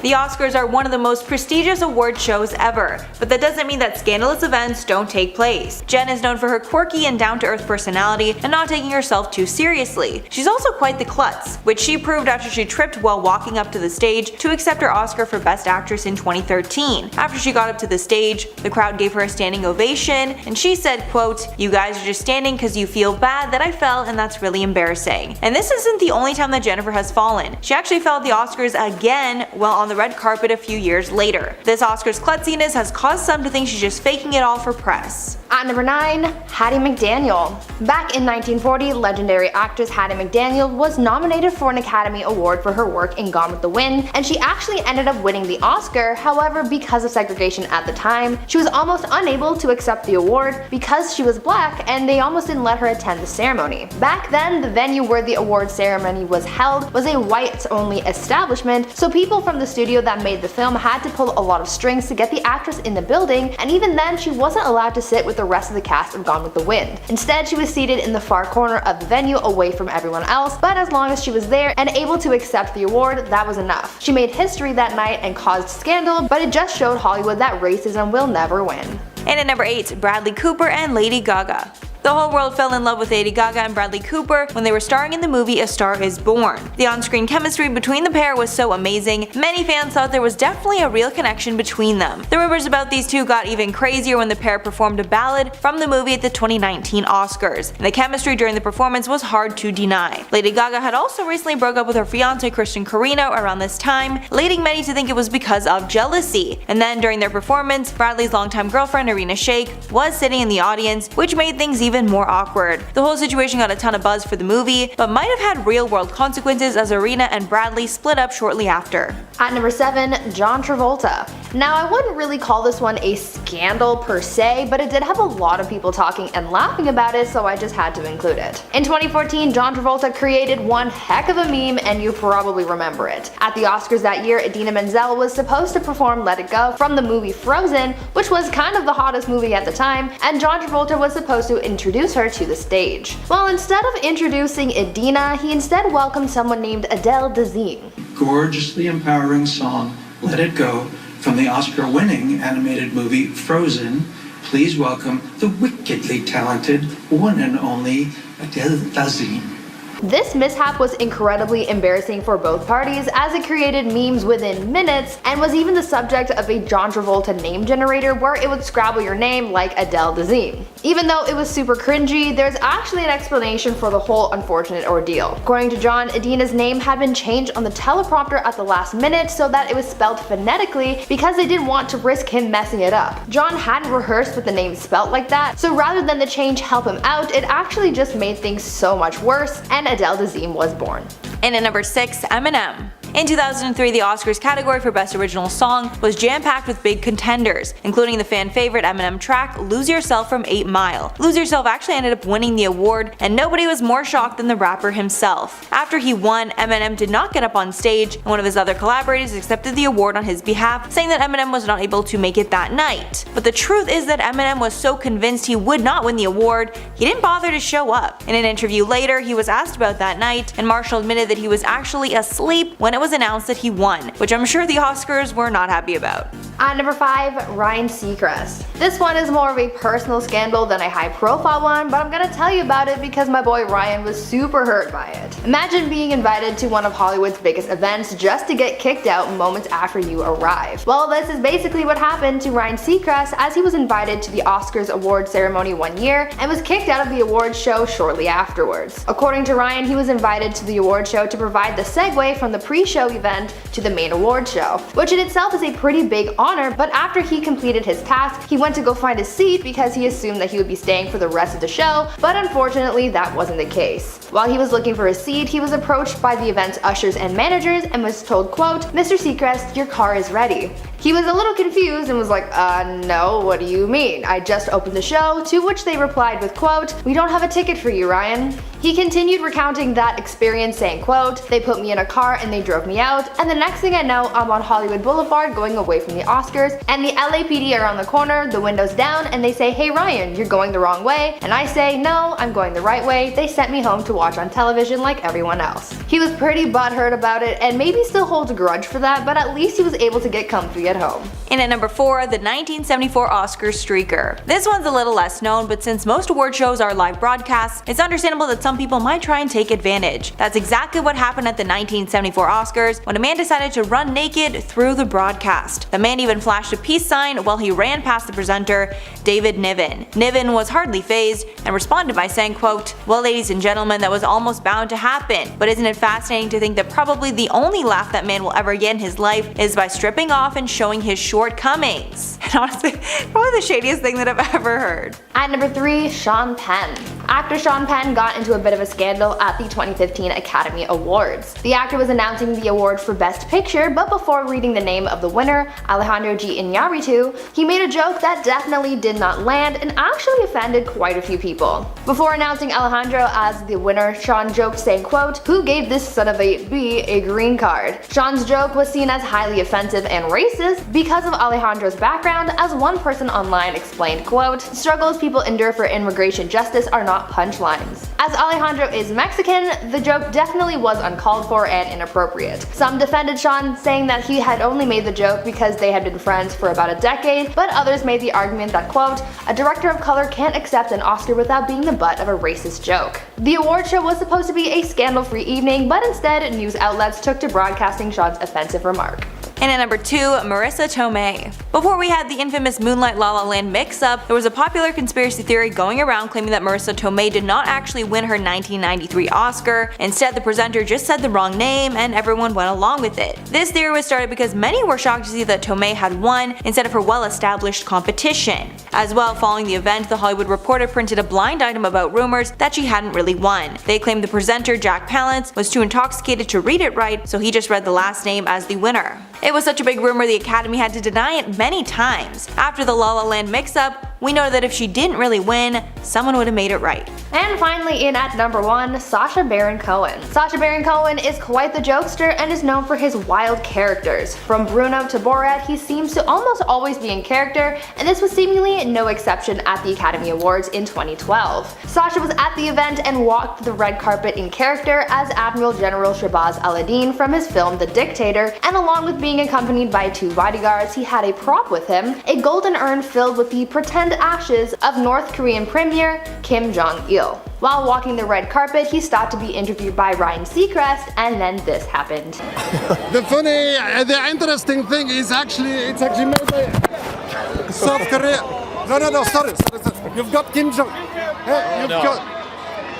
The Oscars are one of the most prestigious award shows ever, but that doesn't mean that scandalous events don't take place. Jen is known for her quirky and down-to-earth personality and not taking herself too seriously. She's also quite the klutz, which she proved after she tripped while walking up to the stage to accept her Oscar for Best Actress in 2013. After she got up to the stage, the crowd gave her a standing ovation, and she said, quote, "You guys are just standing because you feel bad that I fell, and that's really embarrassing." And this isn't the only time that Jennifer has fallen. She actually fell at the Oscars again while on the red carpet a few years later. This Oscars klutziness has caused some to think she's just faking it all for press. At number 9, Hattie McDaniel. Back in 1940, legendary actress Hattie McDaniel was nominated for an Academy Award for her work in Gone with the Wind, and she actually ended up winning the Oscar. However, because of segregation at the time, she was almost unable to accept the award because she was black, and they almost didn't let her attend the ceremony. Back then, the venue where the award ceremony was held was a whites-only establishment, so people from the studio that made the film had to pull a lot of strings to get the actress in the building, and even then she wasn't allowed to sit with the rest of the cast of Gone with the Wind. Instead, she was seated in the far corner of the venue away from everyone else, but as long as she was there and able to accept the award, that was enough. She made history that night and caused scandal, but it just showed Hollywood that racism will never win. And at number 8, Bradley Cooper and Lady Gaga. The whole world fell in love with Lady Gaga and Bradley Cooper when they were starring in the movie A Star Is Born. The on-screen chemistry between the pair was so amazing, many fans thought there was definitely a real connection between them. The rumors about these two got even crazier when the pair performed a ballad from the movie at the 2019 Oscars, and the chemistry during the performance was hard to deny. Lady Gaga had also recently broke up with her fiance Christian Carino around this time, leading many to think it was because of jealousy. And then during their performance, Bradley's longtime girlfriend Irina Shayk was sitting in the audience, which made things even more awkward. The whole situation got a ton of buzz for the movie, but might have had real-world consequences as Irina and Bradley split up shortly after. At number 7, John Travolta. Now, I wouldn't really call this one a scandal per se, but it did have a lot of people talking and laughing about it, so I just had to include it. In 2014, John Travolta created one heck of a meme, and you probably remember it. At the Oscars that year, Idina Menzel was supposed to perform Let It Go from the movie Frozen, which was kind of the hottest movie at the time, and John Travolta was supposed to introduce her to the stage. Well, instead of introducing Idina, he instead welcomed someone named Adele Dazeem. Gorgeously empowering song, Let It Go, from the Oscar-winning animated movie Frozen. Please welcome the wickedly talented one and only Adele Dazeem. This mishap was incredibly embarrassing for both parties, as it created memes within minutes and was even the subject of a John Travolta name generator where it would scrabble your name like Adele Dazeem. Even though it was super cringy, there's actually an explanation for the whole unfortunate ordeal. According to John, Idina's name had been changed on the teleprompter at the last minute so that it was spelled phonetically because they didn't want to risk him messing it up. John hadn't rehearsed with the name spelt like that, so rather than the change help him out, it actually just made things so much worse, and Adele Dazeem was born. And at number 6, Eminem. In 2003, the Oscars category for Best Original Song was jam-packed with big contenders, including the fan-favorite Eminem track Lose Yourself from 8 Mile. Lose Yourself actually ended up winning the award, and nobody was more shocked than the rapper himself. After he won, Eminem did not get up on stage, and one of his other collaborators accepted the award on his behalf, saying that Eminem was not able to make it that night. But the truth is that Eminem was so convinced he would not win the award, he didn't bother to show up. In an interview later, he was asked about that night, and Marshall admitted that he was actually asleep when it was announced that he won, which I'm sure the Oscars were not happy about. At number 5, Ryan Seacrest. This one is more of a personal scandal than a high-profile one, but I'm gonna tell you about it because my boy Ryan was super hurt by it. Imagine being invited to one of Hollywood's biggest events just to get kicked out moments after you arrive. Well, this is basically what happened to Ryan Seacrest, as he was invited to the Oscars award ceremony one year and was kicked out of the awards show shortly afterwards. According to Ryan, he was invited to the award show to provide the segue from the pre-show event to the main award show, which in itself is a pretty big honor, but after he completed his task, he went to go find a seat because he assumed that he would be staying for the rest of the show, but unfortunately that wasn't the case. While he was looking for a seat, he was approached by the event's ushers and managers and was told, quote, "Mr. Seacrest, your car is ready." He was a little confused and was like, no, what do you mean? I just opened the show, to which they replied with, quote, we don't have a ticket for you, Ryan. He continued recounting that experience saying, quote, they put me in a car and they drove me out, and the next thing I know, I'm on Hollywood Boulevard going away from the Oscars, and the LAPD are on the corner, the windows down, and they say, hey Ryan, you're going the wrong way, and I say, no, I'm going the right way. They sent me home to watch on television like everyone else. He was pretty butthurt about it, and maybe still holds a grudge for that, but at least he was able to get comfy at home. And at number 4, the 1974 Oscar streaker. This one's a little less known, but since most award shows are live broadcasts, it's understandable that some people might try and take advantage. That's exactly what happened at the 1974 Oscars when a man decided to run naked through the broadcast. The man even flashed a peace sign while he ran past the presenter, David Niven. Niven was hardly fazed and responded by saying, quote, well ladies and gentlemen, that was almost bound to happen, but isn't it fascinating to think that probably the only laugh that man will ever get in his life is by stripping off and showing his shortcomings. And honestly, probably the shadiest thing that I've ever heard. At number 3, Sean Penn. Actor Sean Penn got into a bit of a scandal at the 2015 Academy Awards. The actor was announcing the award for Best Picture, but before reading the name of the winner, Alejandro G. Iñárritu, he made a joke that definitely did not land and actually offended quite a few people. Before announcing Alejandro as the winner, Sean joked saying, quote, who gave this son of a B a green card? Sean's joke was seen as highly offensive and racist because of Alejandro's background, as one person online explained, quote, struggles people endure for immigration justice are not punchlines. As Alejandro is Mexican, the joke definitely was uncalled for and inappropriate. Some defended Sean, saying that he had only made the joke because they had been friends for about a decade, but others made the argument that, quote, a director of color can't accept an Oscar without being the butt of a racist joke. The award show was supposed to be a scandal-free evening, but instead, news outlets took to broadcasting Sean's offensive remark. And at number 2, Marissa Tomei. Before we had the infamous Moonlight La La Land mix-up, there was a popular conspiracy theory going around claiming that Marissa Tomei did not actually win her 1993 Oscar. Instead, the presenter just said the wrong name and everyone went along with it. This theory was started because many were shocked to see that Tomei had won instead of her well-established competition. As well, following the event, The Hollywood Reporter printed a blind item about rumors that she hadn't really won. They claimed the presenter, Jack Palance, was too intoxicated to read it right, so he just read the last name as the winner. It was such a big rumor the Academy had to deny it many times. After the La La Land mix-up, we know that if she didn't really win, someone would have made it right. And finally, in at number 1, Sacha Baron Cohen. Sacha Baron Cohen is quite the jokester and is known for his wild characters. From Bruno to Borat, he seems to almost always be in character, and this was seemingly no exception at the Academy Awards in 2012. Sacha was at the event and walked the red carpet in character as Admiral General Shahbaz Al-Addin from his film The Dictator, and along with being accompanied by 2 bodyguards, he had a prop with him, a golden urn filled with the pretend ashes of North Korean Premier Kim Jong-il. While walking the red carpet, he stopped to be interviewed by Ryan Seacrest, and then this happened. The interesting thing is it's actually made by South Korea. No, sorry. You've got Kim Jong. Hey,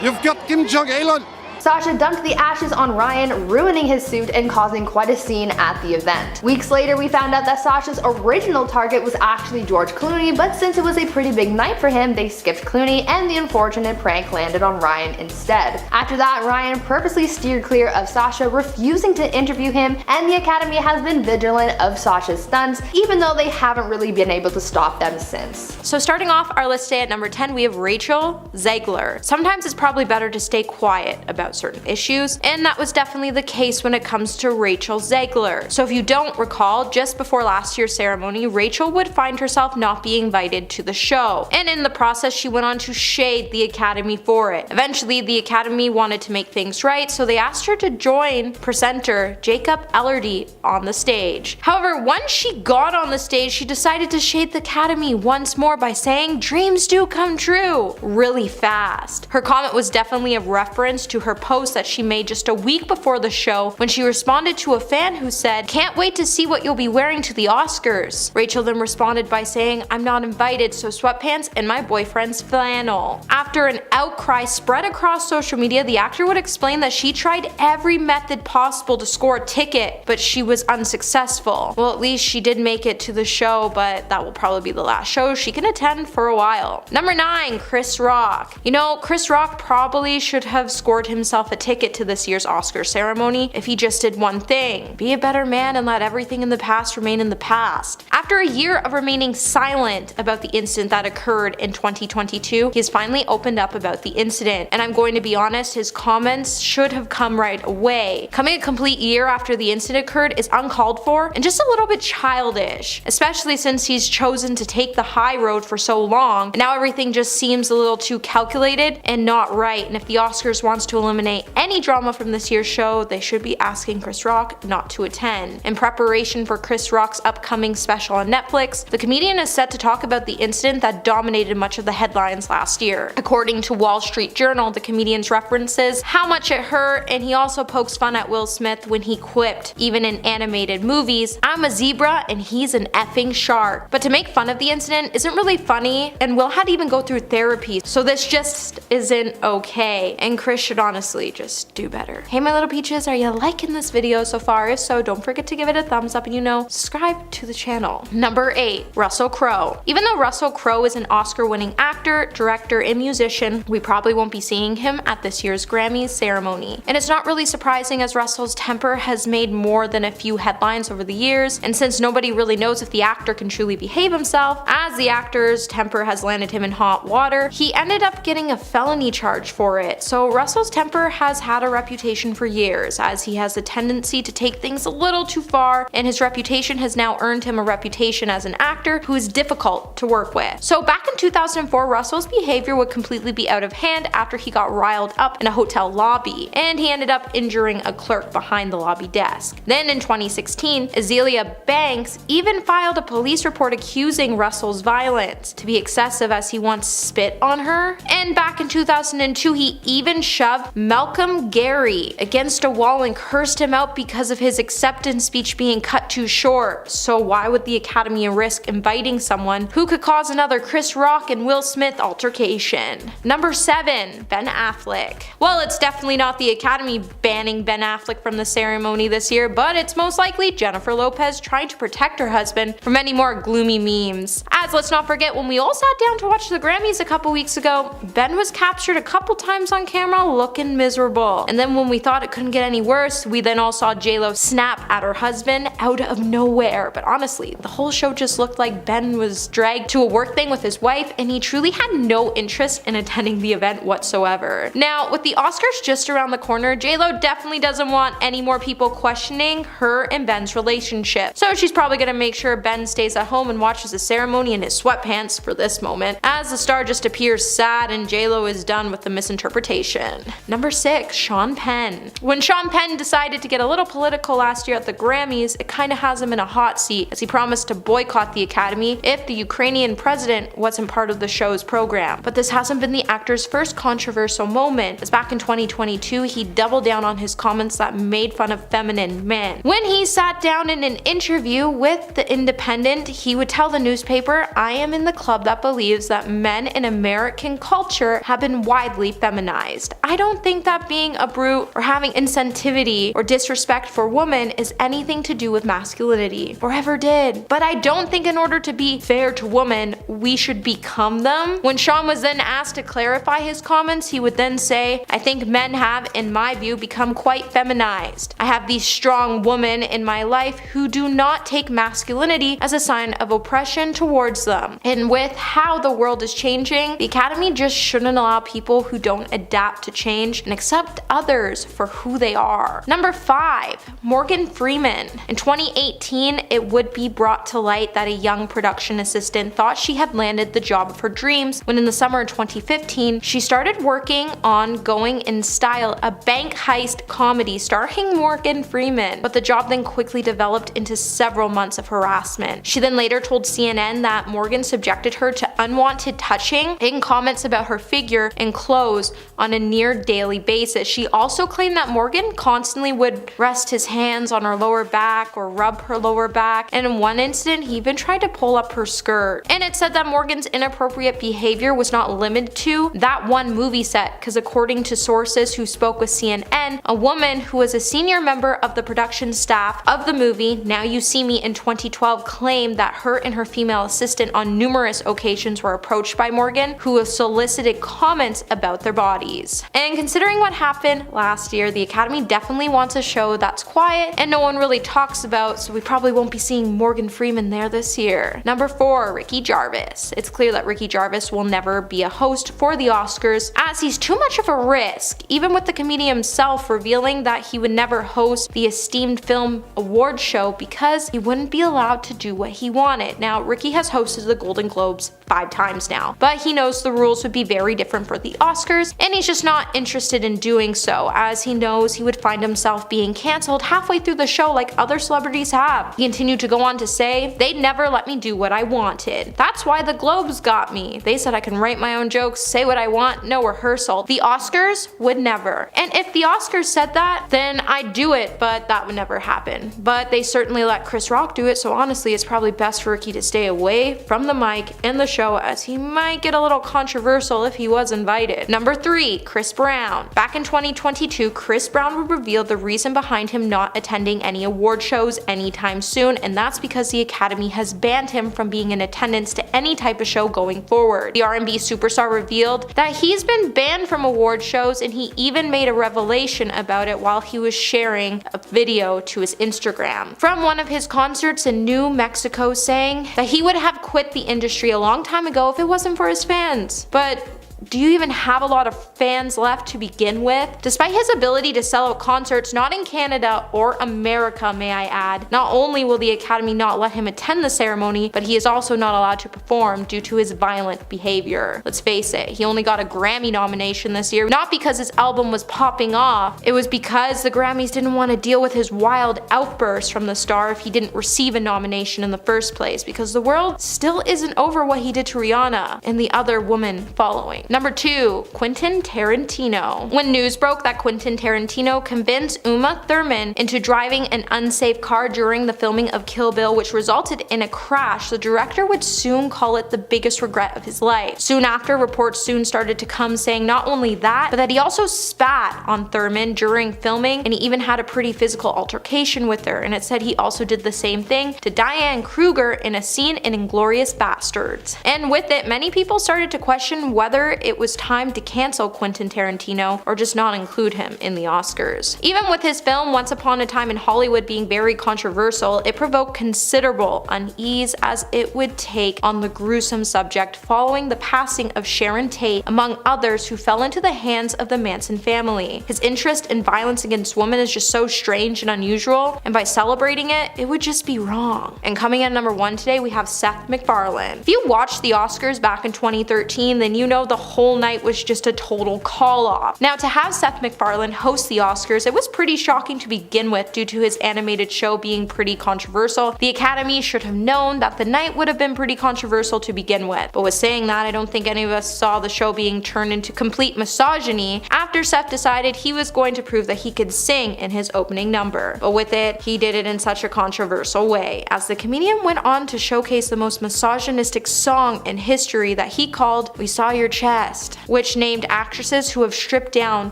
you've got Kim Jong-il. Sacha dumped the ashes on Ryan, ruining his suit and causing quite a scene at the event. Weeks later, we found out that Sacha's original target was actually George Clooney, but since it was a pretty big night for him, they skipped Clooney and the unfortunate prank landed on Ryan instead. After that, Ryan purposely steered clear of Sacha, refusing to interview him, and the Academy has been vigilant of Sacha's stunts, even though they haven't really been able to stop them since. So starting off our list today at number 10, we have Rachel Zegler. Sometimes it's probably better to stay quiet about certain issues, and that was definitely the case when it comes to Rachel Zegler. So if you don't recall, just before last year's ceremony, Rachel would find herself not being invited to the show, and in the process she went on to shade the Academy for it. Eventually the Academy wanted to make things right, so they asked her to join presenter Jacob Elordi on the stage. However, once she got on the stage, she decided to shade the Academy once more by saying dreams do come true really fast. Her comment was definitely a reference to her post that she made just a week before the show when she responded to a fan who said, "Can't wait to see what you'll be wearing to the Oscars." Rachel then responded by saying, "I'm not invited, so sweatpants and my boyfriend's flannel." After an outcry spread across social media, the actor would explain that she tried every method possible to score a ticket, but she was unsuccessful. Well, at least she did make it to the show, but that will probably be the last show she can attend for a while. Number 9, Chris Rock. You know, Chris Rock probably should have scored himself himself a ticket to this year's Oscar ceremony if he just did one thing: be a better man and let everything in the past remain in the past. After a year of remaining silent about the incident that occurred in 2022, he has finally opened up about the incident, and I'm going to be honest, his comments should have come right away. Coming a complete year after the incident occurred is uncalled for and just a little bit childish, especially since he's chosen to take the high road for so long, and now everything just seems a little too calculated and not right. And if the Oscars wants to eliminate any drama from this year's show, they should be asking Chris Rock not to attend. In preparation for Chris Rock's upcoming special on Netflix, the comedian is set to talk about the incident that dominated much of the headlines last year. According to Wall Street Journal, the comedian's references how much it hurt, and he also pokes fun at Will Smith when he quipped, even in animated movies, "I'm a zebra and he's an effing shark." But to make fun of the incident isn't really funny, and Will had to even go through therapy, so this just isn't okay, and Chris should honestly just do better. Hey my little peaches, are you liking this video so far? If so, don't forget to give it a thumbs up and subscribe to the channel. Number 8. Russell Crowe. Even though Russell Crowe is an Oscar-winning actor, director, and musician, we probably won't be seeing him at this year's Grammys ceremony. And it's not really surprising, as Russell's temper has made more than a few headlines over the years, and since nobody really knows if the actor can truly behave himself, as the actor's temper has landed him in hot water, he ended up getting a felony charge for it. So Russell's temper has had a reputation for years, as he has a tendency to take things a little too far, and his reputation has now earned him a reputation as an actor who is difficult to work with. So back in 2004, Russell's behavior would completely be out of hand after he got riled up in a hotel lobby, and he ended up injuring a clerk behind the lobby desk. Then in 2016, Azealia Banks even filed a police report accusing Russell's violence to be excessive, as he once spit on her. And back in 2002, he even shoved Malcolm Gary against a wall and cursed him out because of his acceptance speech being cut too short. So why would the Academy risk inviting someone who could cause another Chris Rock and Will Smith altercation? Number 7. Ben Affleck. Well, it's definitely not the Academy banning Ben Affleck from the ceremony this year, but it's most likely Jennifer Lopez trying to protect her husband from any more gloomy memes. As let's not forget, when we all sat down to watch the Grammys a couple weeks ago, Ben was captured a couple times on camera looking miserable. And then when we thought it couldn't get any worse, we then all saw J-Lo snap at her husband out of nowhere. But honestly, the whole show just looked like Ben was dragged to a work thing with his wife, and he truly had no interest in attending the event whatsoever. Now, with the Oscars just around the corner, J-Lo definitely doesn't want any more people questioning her and Ben's relationship. So she's probably gonna make sure Ben stays at home and watches the ceremony in his sweatpants for this moment, as the star just appears sad and J-Lo is done with the misinterpretation. Number 6. Sean Penn. When Sean Penn decided to get a little political last year at the Grammys, it kinda has him in a hot seat, as he promised to boycott the Academy if the Ukrainian president wasn't part of the show's program. But this hasn't been the actor's first controversial moment, as back in 2022 he doubled down on his comments that made fun of feminine men. When he sat down in an interview with The Independent, he would tell the newspaper, "I am in the club that believes that men in American culture have been widely feminized. I don't think that being a brute or having insensitivity or disrespect for women is anything to do with masculinity, or ever did. But I don't think in order to be fair to women, we should become them." When Sean was then asked to clarify his comments, he would then say, "I think men have, in my view, become quite feminized. I have these strong women in my life who do not take masculinity as a sign of oppression towards them. And with how the world is changing, the Academy just shouldn't allow people who don't adapt to change and accept others for who they are." Number 5. Morgan Freeman. In 2018, it would be brought to light that a young production assistant thought she had landed the job of her dreams when in the summer of 2015, she started working on Going in Style, a bank heist comedy starring Morgan Freeman, but the job then quickly developed into several months of harassment. She then later told CNN that Morgan subjected her to unwanted touching and comments about her figure and clothes on a near daily basis. She also claimed that Morgan constantly would rest his hands on her lower back or rub her lower back, and in one incident he even tried to pull up her skirt. And it said that Morgan's inappropriate behavior was not limited to that one movie set, because according to sources who spoke with CNN, a woman who was a senior member of the production staff of the movie Now You See Me in 2012 claimed that her and her female assistant assistant on numerous occasions were approached by Morgan, who solicited comments about their bodies. And considering what happened last year, the Academy definitely wants a show that's quiet and no one really talks about, so we probably won't be seeing Morgan Freeman there this year. Number 4, Ricky Gervais. It's clear that Ricky Gervais will never be a host for the Oscars, as he's too much of a risk, even with the comedian himself revealing that he would never host the esteemed film award show because he wouldn't be allowed to do what he wanted. Now, Ricky has hosted the Golden Globes 5 times now, but he knows the rules would be very different for the Oscars, and he's just not interested in doing so, as he knows he would find himself being cancelled halfway through the show like other celebrities have. He continued to go on to say, "They'd never let me do what I wanted. That's why the Globes got me. They said I can write my own jokes, say what I want, no rehearsal. The Oscars would never. And if the Oscars said that, then I'd do it, but that would never happen." But they certainly let Chris Rock do it, so honestly it's probably best for Ricky to stay away from the mic and the show, as he might get a little controversial if he was invited. Number 3, Chris Brown. Back in 2022, Chris Brown would reveal the reason behind him not attending any award shows anytime soon, and that's because the Academy has banned him from being in attendance to any type of show going forward. The R&B superstar revealed that he's been banned from award shows, and he even made a revelation about it while he was sharing a video to his Instagram from one of his concerts in New Mexico, saying that he would have quit the industry a long time ago if it wasn't for his fans. But do you even have a lot of fans left to begin with? Despite his ability to sell out concerts not in Canada or America, may I add, not only will the Academy not let him attend the ceremony, but he is also not allowed to perform due to his violent behavior. Let's face it, he only got a Grammy nomination this year, not because his album was popping off, it was because the Grammys didn't want to deal with his wild outbursts from the star if he didn't receive a nomination in the first place, because the world still isn't over what he did to Rihanna and the other woman following. Number 2, Quentin Tarantino. When news broke that Quentin Tarantino convinced Uma Thurman into driving an unsafe car during the filming of Kill Bill, which resulted in a crash, the director would soon call it the biggest regret of his life. Soon after, reports soon started to come saying not only that, but that he also spat on Thurman during filming, and he even had a pretty physical altercation with her, and it said he also did the same thing to Diane Kruger in a scene in Inglourious Basterds. And with it, many people started to question whether it was time to cancel Quentin Tarantino or just not include him in the Oscars. Even with his film Once Upon a Time in Hollywood being very controversial, it provoked considerable unease as it would take on the gruesome subject following the passing of Sharon Tate, among others who fell into the hands of the Manson family. His interest in violence against women is just so strange and unusual, and by celebrating it, it would just be wrong. And coming in number 1 today, we have Seth MacFarlane. If you watched the Oscars back in 2013, then you know the whole night was just a total call-off. Now, to have Seth MacFarlane host the Oscars, it was pretty shocking to begin with due to his animated show being pretty controversial. The Academy should have known that the night would have been pretty controversial to begin with. But with saying that, I don't think any of us saw the show being turned into complete misogyny after Seth decided he was going to prove that he could sing in his opening number. But with it, he did it in such a controversial way, as the comedian went on to showcase the most misogynistic song in history that he called "We Saw Your Chest," which named actresses who have stripped down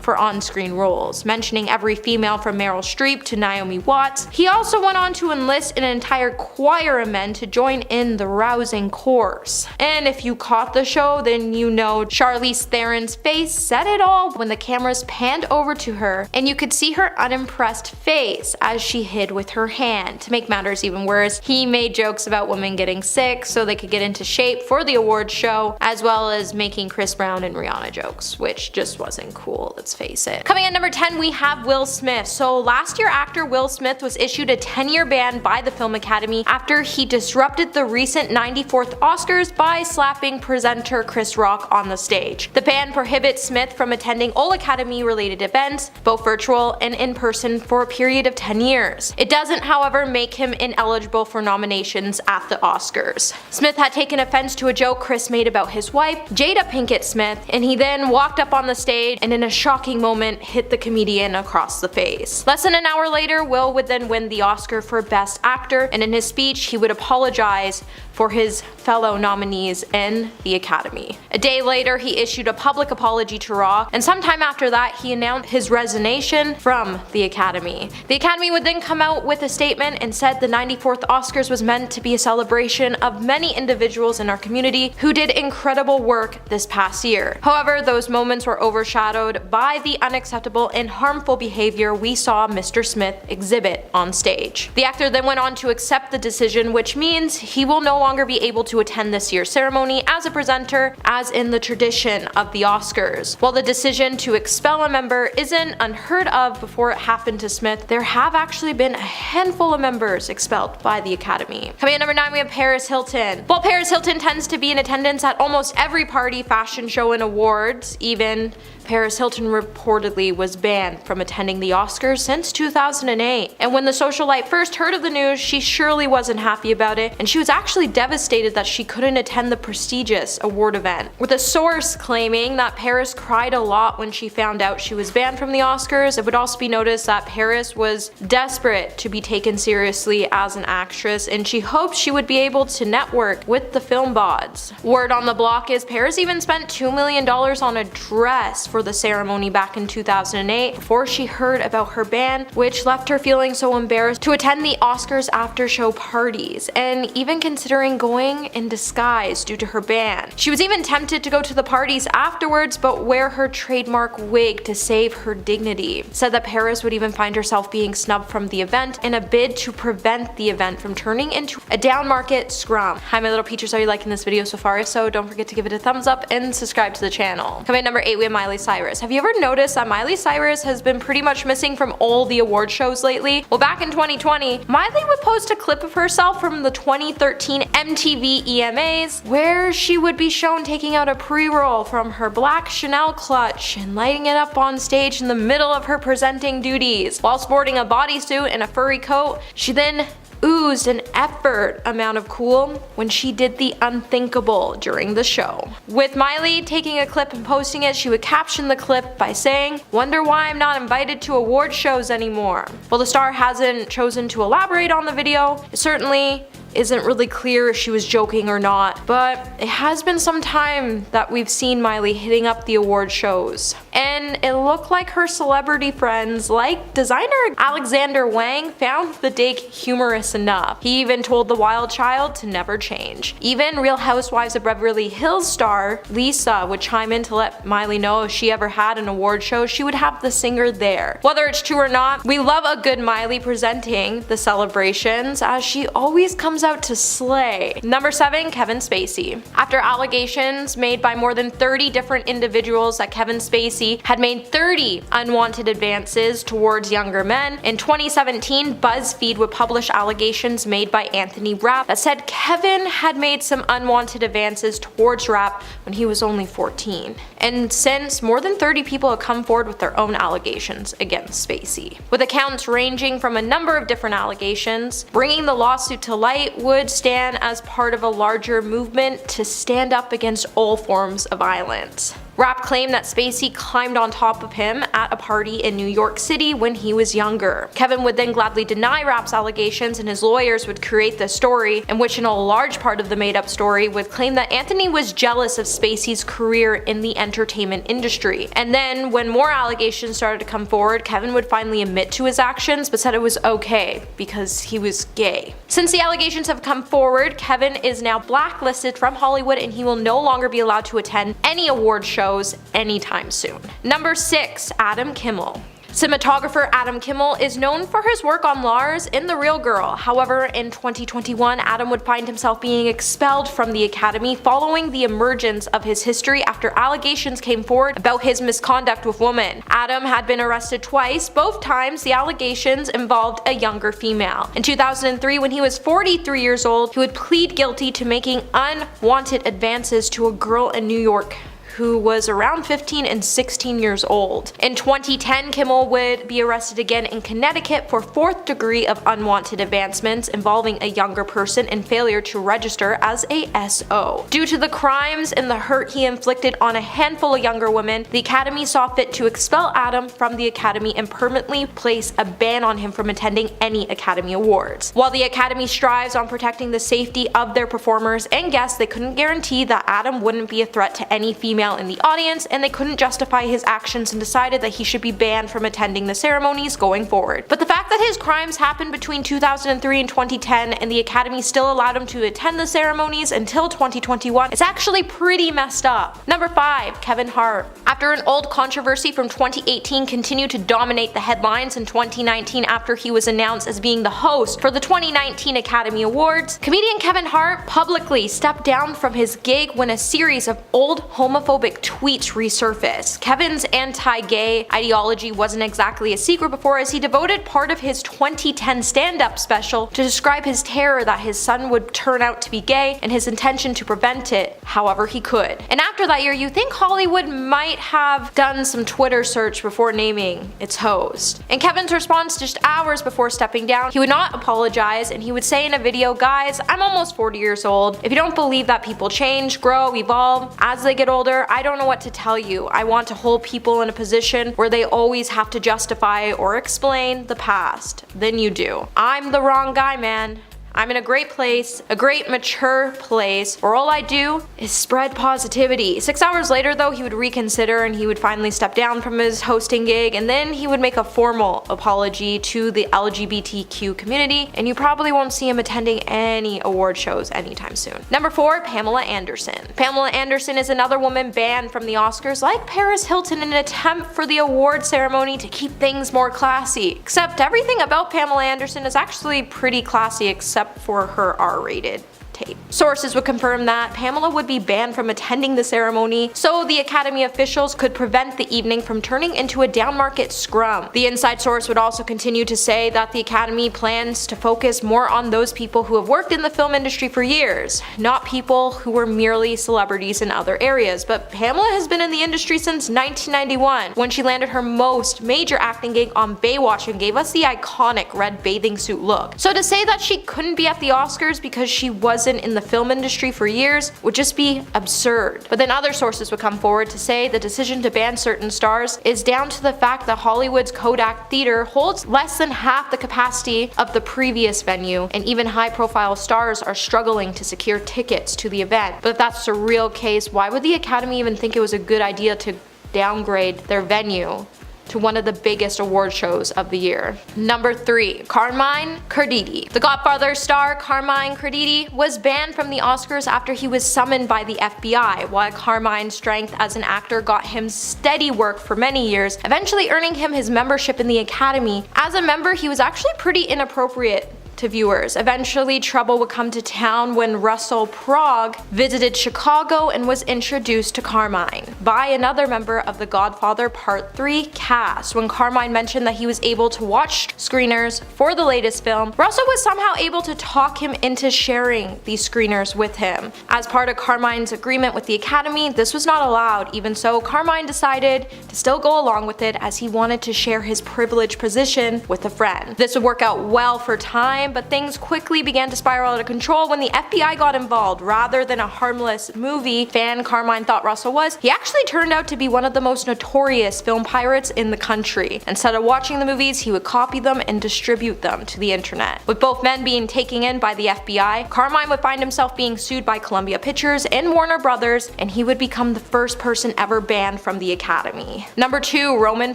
for on-screen roles, mentioning every female from Meryl Streep to Naomi Watts. He also went on to enlist an entire choir of men to join in the rousing chorus. And if you caught the show, then you know Charlize Theron's face said it all when the cameras panned over to her and you could see her unimpressed face as she hid with her hand. To make matters even worse, he made jokes about women getting sick so they could get into shape for the awards show, as well as making Chris Brown and Rihanna jokes, which just wasn't cool, let's face it. Coming at number 10, we have Will Smith. So last year, actor Will Smith was issued a 10-year ban by the Film Academy after he disrupted the recent 94th Oscars by slapping presenter Chris Rock on the stage. The ban prohibits Smith from attending all Academy-related events, both virtual and in person, for a period of 10 years. It doesn't, however, make him ineligible for nominations at the Oscars. Smith had taken offense to a joke Chris made about his wife, Jada Pinkett hit Smith, and he then walked up on the stage and in a shocking moment hit the comedian across the face. Less than an hour later, Will would then win the Oscar for Best Actor, and in his speech he would apologize for his fellow nominees in the Academy. A day later, he issued a public apology to Raw, and sometime after that, he announced his resignation from the Academy. The Academy would then come out with a statement and said the 94th Oscars was meant to be a celebration of many individuals in our community who did incredible work this past year. However, those moments were overshadowed by the unacceptable and harmful behavior we saw Mr. Smith exhibit on stage. The actor then went on to accept the decision, which means he will no longer be able to attend this year's ceremony as a presenter, as in the tradition of the Oscars. While the decision to expel a member isn't unheard of before it happened to Smith, there have actually been a handful of members expelled by the Academy. Coming at number 9, we have Paris Hilton. While Paris Hilton tends to be in attendance at almost every party, fashion show, and awards, even Paris Hilton reportedly was banned from attending the Oscars since 2008. And when the socialite first heard of the news, she surely wasn't happy about it, and she was actually devastated that she couldn't attend the prestigious award event. With a source claiming that Paris cried a lot when she found out she was banned from the Oscars, it would also be noticed that Paris was desperate to be taken seriously as an actress, and she hoped she would be able to network with the film bods. Word on the block is Paris even spent $2 million on a dress for the ceremony back in 2008 before she heard about her ban, which left her feeling so embarrassed to attend the Oscars after show parties, and even considering going in disguise due to her ban. She was even tempted to go to the parties afterwards but wear her trademark wig to save her dignity. Said that Paris would even find herself being snubbed from the event in a bid to prevent the event from turning into a down market scrum. Hi my little peaches, are you liking this video so far? If so, don't forget to give it a thumbs up and subscribe to the channel. Coming at number 8, we have Miley Cyrus. Have you ever noticed that Miley Cyrus has been pretty much missing from all the award shows lately? Well, back in 2020, Miley would post a clip of herself from the 2013 MTV EMAs where she would be shown taking out a pre-roll from her black Chanel clutch and lighting it up on stage in the middle of her presenting duties. While sporting a bodysuit and a furry coat, she then oozed an effort amount of cool when she did the unthinkable during the show. With Miley taking a clip and posting it, she would caption the clip by saying, "Wonder why I'm not invited to award shows anymore." While the star hasn't chosen to elaborate on the video, it certainly isn't really clear if she was joking or not, but it has been some time that we've seen Miley hitting up the award shows, and it looked like her celebrity friends like designer Alexander Wang found the dig humorous enough. He even told the wild child to never change. Even Real Housewives of Beverly Hills star Lisa would chime in to let Miley know if she ever had an award show, she would have the singer there. Whether it's true or not, we love a good Miley presenting the celebrations, as she always comes out to slay. Number 7, Kevin Spacey. After allegations made by more than 30 different individuals that Kevin Spacey had made 30 unwanted advances towards younger men, in 2017 BuzzFeed would publish allegations made by Anthony Rapp that said Kevin had made some unwanted advances towards Rapp when he was only 14. And since, more than 30 people have come forward with their own allegations against Spacey, with accounts ranging from a number of different allegations. Bringing the lawsuit to light would stand as part of a larger movement to stand up against all forms of violence. Rapp claimed that Spacey climbed on top of him at a party in New York City when he was younger. Kevin would then gladly deny Rapp's allegations, and his lawyers would create this story, in which in a large part of the made-up story would claim that Anthony was jealous of Spacey's career in the entertainment industry. And then, when more allegations started to come forward, Kevin would finally admit to his actions, but said it was okay because he was gay. Since the allegations have come forward, Kevin is now blacklisted from Hollywood, and he will no longer be allowed to attend any award shows anytime soon. Number 6, Adam Kimmel. Cinematographer Adam Kimmel is known for his work on Lars in The Real Girl. However, in 2021, Adam would find himself being expelled from the Academy following the emergence of his history after allegations came forward about his misconduct with women. Adam had been arrested twice. Both times, the allegations involved a younger female. In 2003, when he was 43 years old, he would plead guilty to making unwanted advances to a girl in New York who was around 15 and 16 years old. In 2010, Kimmel would be arrested again in Connecticut for 4th degree of unwanted advancements involving a younger person and failure to register as a SO. Due to the crimes and the hurt he inflicted on a handful of younger women, the Academy saw fit to expel Adam from the Academy and permanently place a ban on him from attending any Academy Awards. While the Academy strives on protecting the safety of their performers and guests, they couldn't guarantee that Adam wouldn't be a threat to any female in the audience, and they couldn't justify his actions and decided that he should be banned from attending the ceremonies going forward. But the fact that his crimes happened between 2003 and 2010 and the Academy still allowed him to attend the ceremonies until 2021 is actually pretty messed up. Number 5. Kevin Hart. After an old controversy from 2018 continued to dominate the headlines in 2019 after he was announced as being the host for the 2019 Academy Awards, comedian Kevin Hart publicly stepped down from his gig when a series of old homophobic tweets resurfaced. Kevin's anti-gay ideology wasn't exactly a secret before, as he devoted part of his 2010 stand-up special to describe his terror that his son would turn out to be gay and his intention to prevent it however he could. And after that year, you think Hollywood might have done some Twitter search before naming its host. And Kevin's response just hours before stepping down, he would not apologize, and he would say in a video, "Guys, I'm almost 40 years old. If you don't believe that people change, grow, evolve as they get older, I don't know what to tell you. I want to hold people in a position where they always have to justify or explain the past. Then you do. I'm the wrong guy, man. I'm in a great place, a great mature place, where all I do is spread positivity." 6 hours later though, he would reconsider and he would finally step down from his hosting gig, and then he would make a formal apology to the LGBTQ community, and you probably won't see him attending any award shows anytime soon. Number 4. Pamela Anderson. Pamela Anderson is another woman banned from the Oscars like Paris Hilton in an attempt for the award ceremony to keep things more classy. Except everything about Pamela Anderson is actually pretty classy except for her R-rated tape. Sources would confirm that Pamela would be banned from attending the ceremony so the Academy officials could prevent the evening from turning into a downmarket scrum. The inside source would also continue to say that the Academy plans to focus more on those people who have worked in the film industry for years, not people who were merely celebrities in other areas. But Pamela has been in the industry since 1991, when she landed her most major acting gig on Baywatch and gave us the iconic red bathing suit look. So to say that she couldn't be at the Oscars because she wasn't in the film industry for years would just be absurd. But then other sources would come forward to say the decision to ban certain stars is down to the fact that Hollywood's Kodak Theater holds less than half the capacity of the previous venue, and even high-profile stars are struggling to secure tickets to the event. But if that's the real case, why would the Academy even think it was a good idea to downgrade their venue to one of the biggest award shows of the year? Number 3. Carmine Carditi. The Godfather star Carmine Carditi was banned from the Oscars after he was summoned by the FBI. While Carmine's strength as an actor got him steady work for many years, eventually earning him his membership in the Academy. As a member, he was actually pretty inappropriate to viewers. Eventually, trouble would come to town when Russell Prague visited Chicago and was introduced to Carmine by another member of the Godfather Part 3 cast. When Carmine mentioned that he was able to watch screeners for the latest film, Russell was somehow able to talk him into sharing these screeners with him. As part of Carmine's agreement with the Academy, this was not allowed. Even so, Carmine decided to still go along with it as he wanted to share his privileged position with a friend. This would work out well for time, but things quickly began to spiral out of control when the FBI got involved. Rather than a harmless movie fan Carmine thought Russell was, he actually turned out to be one of the most notorious film pirates in the country. Instead of watching the movies, he would copy them and distribute them to the internet. With both men being taken in by the FBI, Carmine would find himself being sued by Columbia Pictures and Warner Brothers, and he would become the first person ever banned from the Academy. Number 2. Roman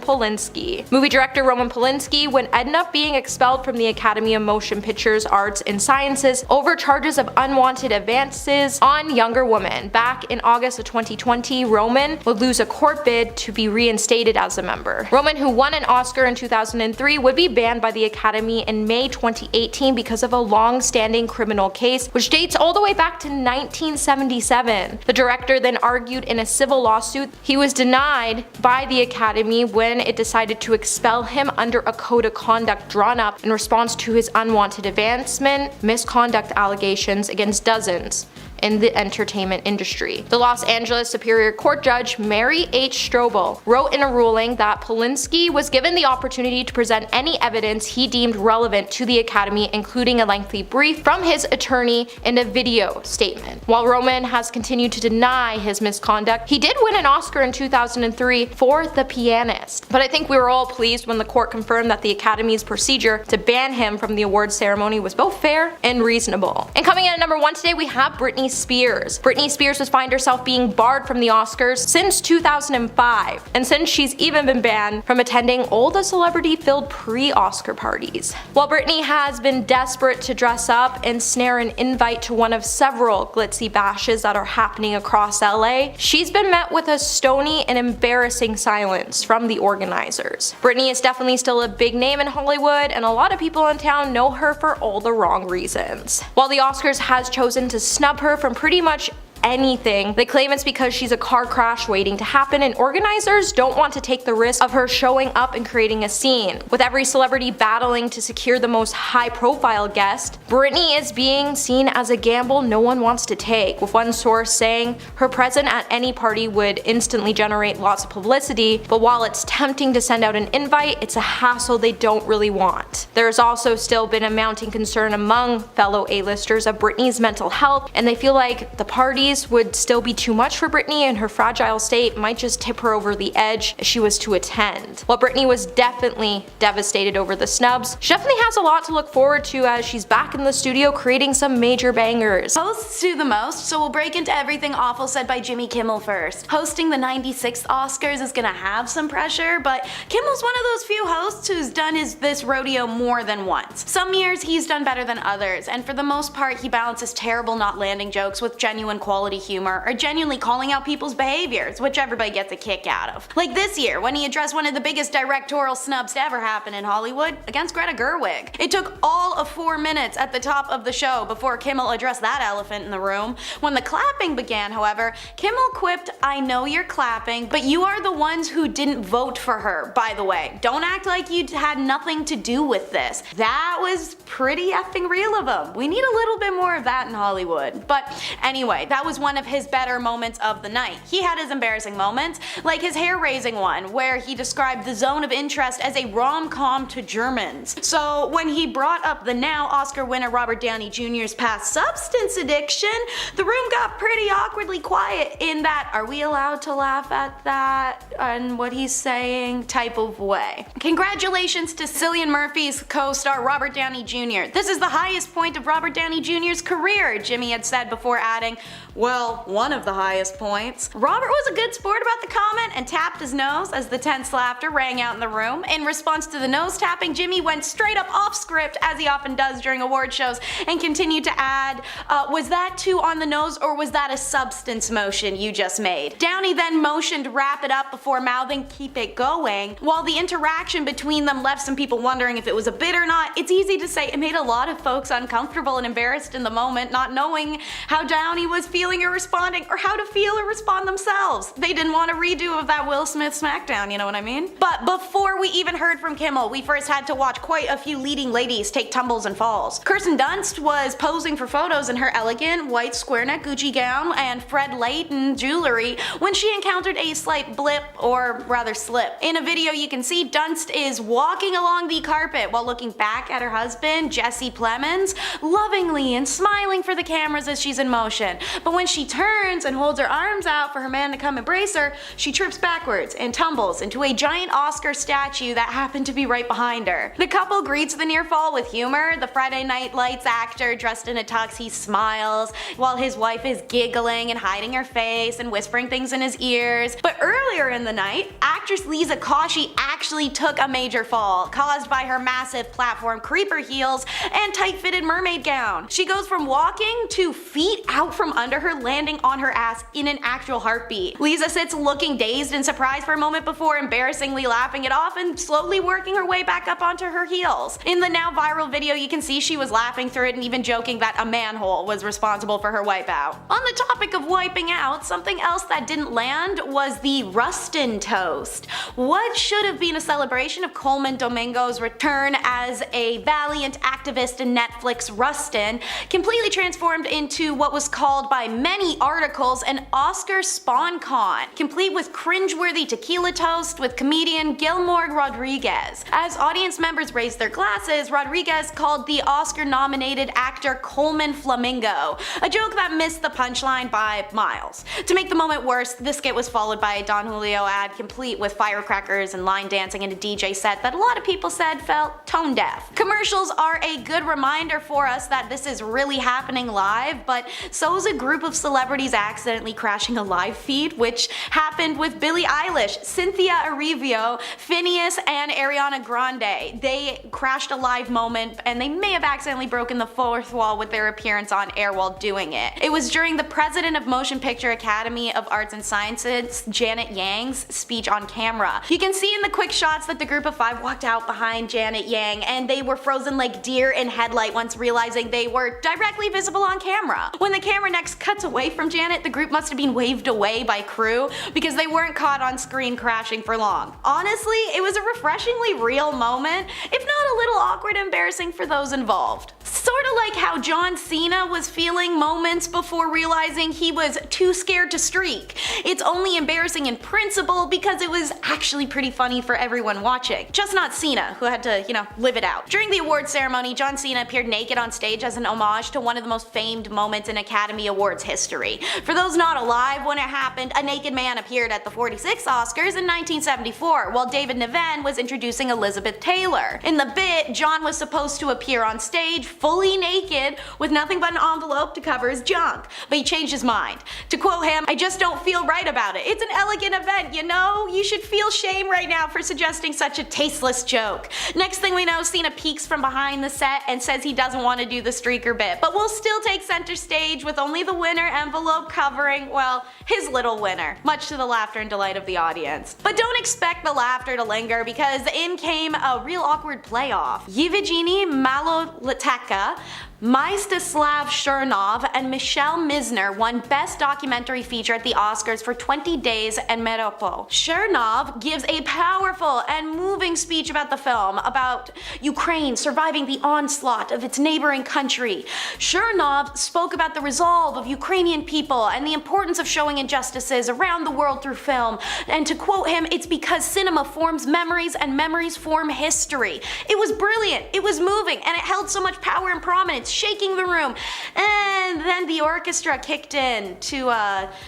Polanski. Movie director Roman Polanski would end up being expelled from the Academy of Motion Pictures, Arts, and Sciences over charges of unwanted advances on younger women. Back in August of 2020, Roman would lose a court bid to be reinstated as a member. Roman, who won an Oscar in 2003, would be banned by the Academy in May 2018 because of a long-standing criminal case which dates all the way back to 1977. The director then argued in a civil lawsuit he was denied by the Academy when it decided to expel him under a code of conduct drawn up in response to his unwanted advancement misconduct allegations against dozens in the entertainment industry. The Los Angeles Superior Court Judge Mary H. Strobel wrote in a ruling that Polanski was given the opportunity to present any evidence he deemed relevant to the Academy, including a lengthy brief from his attorney and a video statement. While Ronan has continued to deny his misconduct, he did win an Oscar in 2003 for The Pianist. But I think we were all pleased when the court confirmed that the Academy's procedure to ban him from the awards ceremony was both fair and reasonable. And coming in at number 1 today, we have Britney Spears. Britney Spears has found herself being barred from the Oscars since 2005, and since she's even been banned from attending all the celebrity-filled pre-Oscar parties. While Britney has been desperate to dress up and snare an invite to one of several glitzy bashes that are happening across LA, she's been met with a stony and embarrassing silence from the organizers. Britney is definitely still a big name in Hollywood, and a lot of people in town know her for all the wrong reasons. While the Oscars has chosen to snub her from pretty much anything, they claim it's because she's a car crash waiting to happen, and organizers don't want to take the risk of her showing up and creating a scene. With every celebrity battling to secure the most high-profile guest, Britney is being seen as a gamble no one wants to take, with one source saying her presence at any party would instantly generate lots of publicity, but while it's tempting to send out an invite, it's a hassle they don't really want. There's also still been a mounting concern among fellow A-listers of Britney's mental health, and they feel like the parties would still be too much for Britney, and her fragile state might just tip her over the edge if she was to attend. While Britney was definitely devastated over the snubs, she definitely has a lot to look forward to as she's back in the studio creating some major bangers. Hosts do the most, so we'll break into everything awful said by Jimmy Kimmel first. Hosting the 96th Oscars is gonna have some pressure, but Kimmel's one of those few hosts who's done this rodeo more than once. Some years he's done better than others, and for the most part he balances terrible not landing jokes with genuine quality humor, or genuinely calling out people's behaviors, which everybody gets a kick out of. Like this year, when he addressed one of the biggest directorial snubs to ever happen in Hollywood against Greta Gerwig. It took all of 4 minutes at the top of the show before Kimmel addressed that elephant in the room. When the clapping began, however, Kimmel quipped, "I know you're clapping, but you are the ones who didn't vote for her, by the way. Don't act like you had nothing to do with this." That was pretty effing real of him. We need a little bit more of that in Hollywood. But anyway, that was one of his better moments of the night. He had his embarrassing moments, like his hair-raising one, where he described The Zone of Interest as a rom-com to Germans. So when he brought up the now Oscar winner Robert Downey Jr.'s past substance addiction, the room got pretty awkwardly quiet in that "are we allowed to laugh at that and what he's saying" type of way. Congratulations to Cillian Murphy's co-star Robert Downey Jr. This is the highest point of Robert Downey Jr.'s career, Jimmy had said before adding, well, one of the highest points. Robert was a good sport about the comment and tapped his nose as the tense laughter rang out in the room. In response to the nose tapping, Jimmy went straight up off script, as he often does during award shows, and continued to add, was that too on the nose, or was that a substance motion you just made? Downey then motioned to wrap it up before mouthing, "keep it going." While the interaction between them left some people wondering if it was a bit or not, it's easy to say it made a lot of folks uncomfortable and embarrassed in the moment, not knowing how Downey was feeling or responding, or how to feel or respond themselves. They didn't want a redo of that Will Smith smackdown, you know what I mean? But before we even heard from Kimmel, we first had to watch quite a few leading ladies take tumbles and falls. Kirsten Dunst was posing for photos in her elegant white square neck Gucci gown and Fred Leighton jewelry when she encountered a slight blip, or rather slip. In a video you can see Dunst is walking along the carpet while looking back at her husband, Jesse Plemons, lovingly and smiling for the cameras as she's in motion. But when she turns and holds her arms out for her man to come embrace her, she trips backwards and tumbles into a giant Oscar statue that happened to be right behind her. The couple greets the near fall with humor. The Friday Night Lights actor, dressed in a tux, he smiles, while his wife is giggling and hiding her face and whispering things in his ears. But earlier in the night, actress Lisa Koshy actually took a major fall, caused by her massive platform creeper heels and tight-fitted mermaid gown. She goes from walking to feet out from under her, landing on her ass in an actual heartbeat. Lisa sits looking dazed and surprised for a moment before embarrassingly laughing it off and slowly working her way back up onto her heels. In the now viral video, you can see she was laughing through it and even joking that a manhole was responsible for her wipeout. On the topic of wiping out, something else that didn't land was the Rustin toast. What should have been a celebration of Coleman Domingo's return as a valiant activist in Netflix, Rustin, completely transformed into what was called by many articles an Oscar spawn-con, complete with cringe-worthy tequila toast with comedian Gilmore Rodriguez. As audience members raised their glasses, Rodriguez called the Oscar-nominated actor Coleman Flamingo, a joke that missed the punchline by miles. To make the moment worse, this skit was followed by a Don Julio ad complete with firecrackers and line dancing and a DJ set that a lot of people said felt tone deaf. Commercials are a good reminder for us that this is really happening live, but so is a group of celebrities accidentally crashing a live feed, which happened with Billie Eilish, Cynthia Erivo, Phineas, and Ariana Grande. They crashed a live moment and they may have accidentally broken the fourth wall with their appearance on air while doing it. It was during the president of Motion Picture Academy of Arts and Sciences, Janet Yang's speech on camera. You can see in the quick shots that the group of five walked out behind Janet Yang and they were frozen like deer in headlight once realizing they were directly visible on camera. When the camera next cuts away from Janet, the group must have been waved away by crew because they weren't caught on screen crashing for long. Honestly, it was a refreshingly real moment, if not a little awkward and embarrassing for those involved. Sort of like how John Cena was feeling moments before realizing he was too scared to streak. It's only embarrassing in principle because it was actually pretty funny for everyone watching. Just not Cena, who had to, live it out. During the awards ceremony, John Cena appeared naked on stage as an homage to one of the most famed moments in Academy Awards history. For those not alive when it happened, a naked man appeared at the 46 Oscars in 1974, while David Niven was introducing Elizabeth Taylor. In the bit, John was supposed to appear on stage fully naked with nothing but an envelope to cover his junk, but he changed his mind. To quote him, "I just don't feel right about it. It's an elegant event, you know? You should feel shame right now for suggesting such a tasteless joke." Next thing we know, Cena peeks from behind the set and says he doesn't want to do the streaker bit, but will still take center stage with only the winner envelope covering, well, his little winner, much to the laughter and delight of the audience. But don't expect the laughter to linger because in came a real awkward playoff. Yevgeny Maloliteka, Mstislav Chernov, and Michelle Misner won Best Documentary Feature at the Oscars for 20 Days and Mariupol. Chernov gives a powerful and moving speech about the film, about Ukraine surviving the onslaught of its neighboring country. Chernov spoke about the resolve of Ukrainian people and the importance of showing injustices around the world through film, and to quote him, "It's because cinema forms memories and memories form history." It was brilliant, it was moving, and it held so much power and prominence, shaking the room. And then the orchestra kicked in to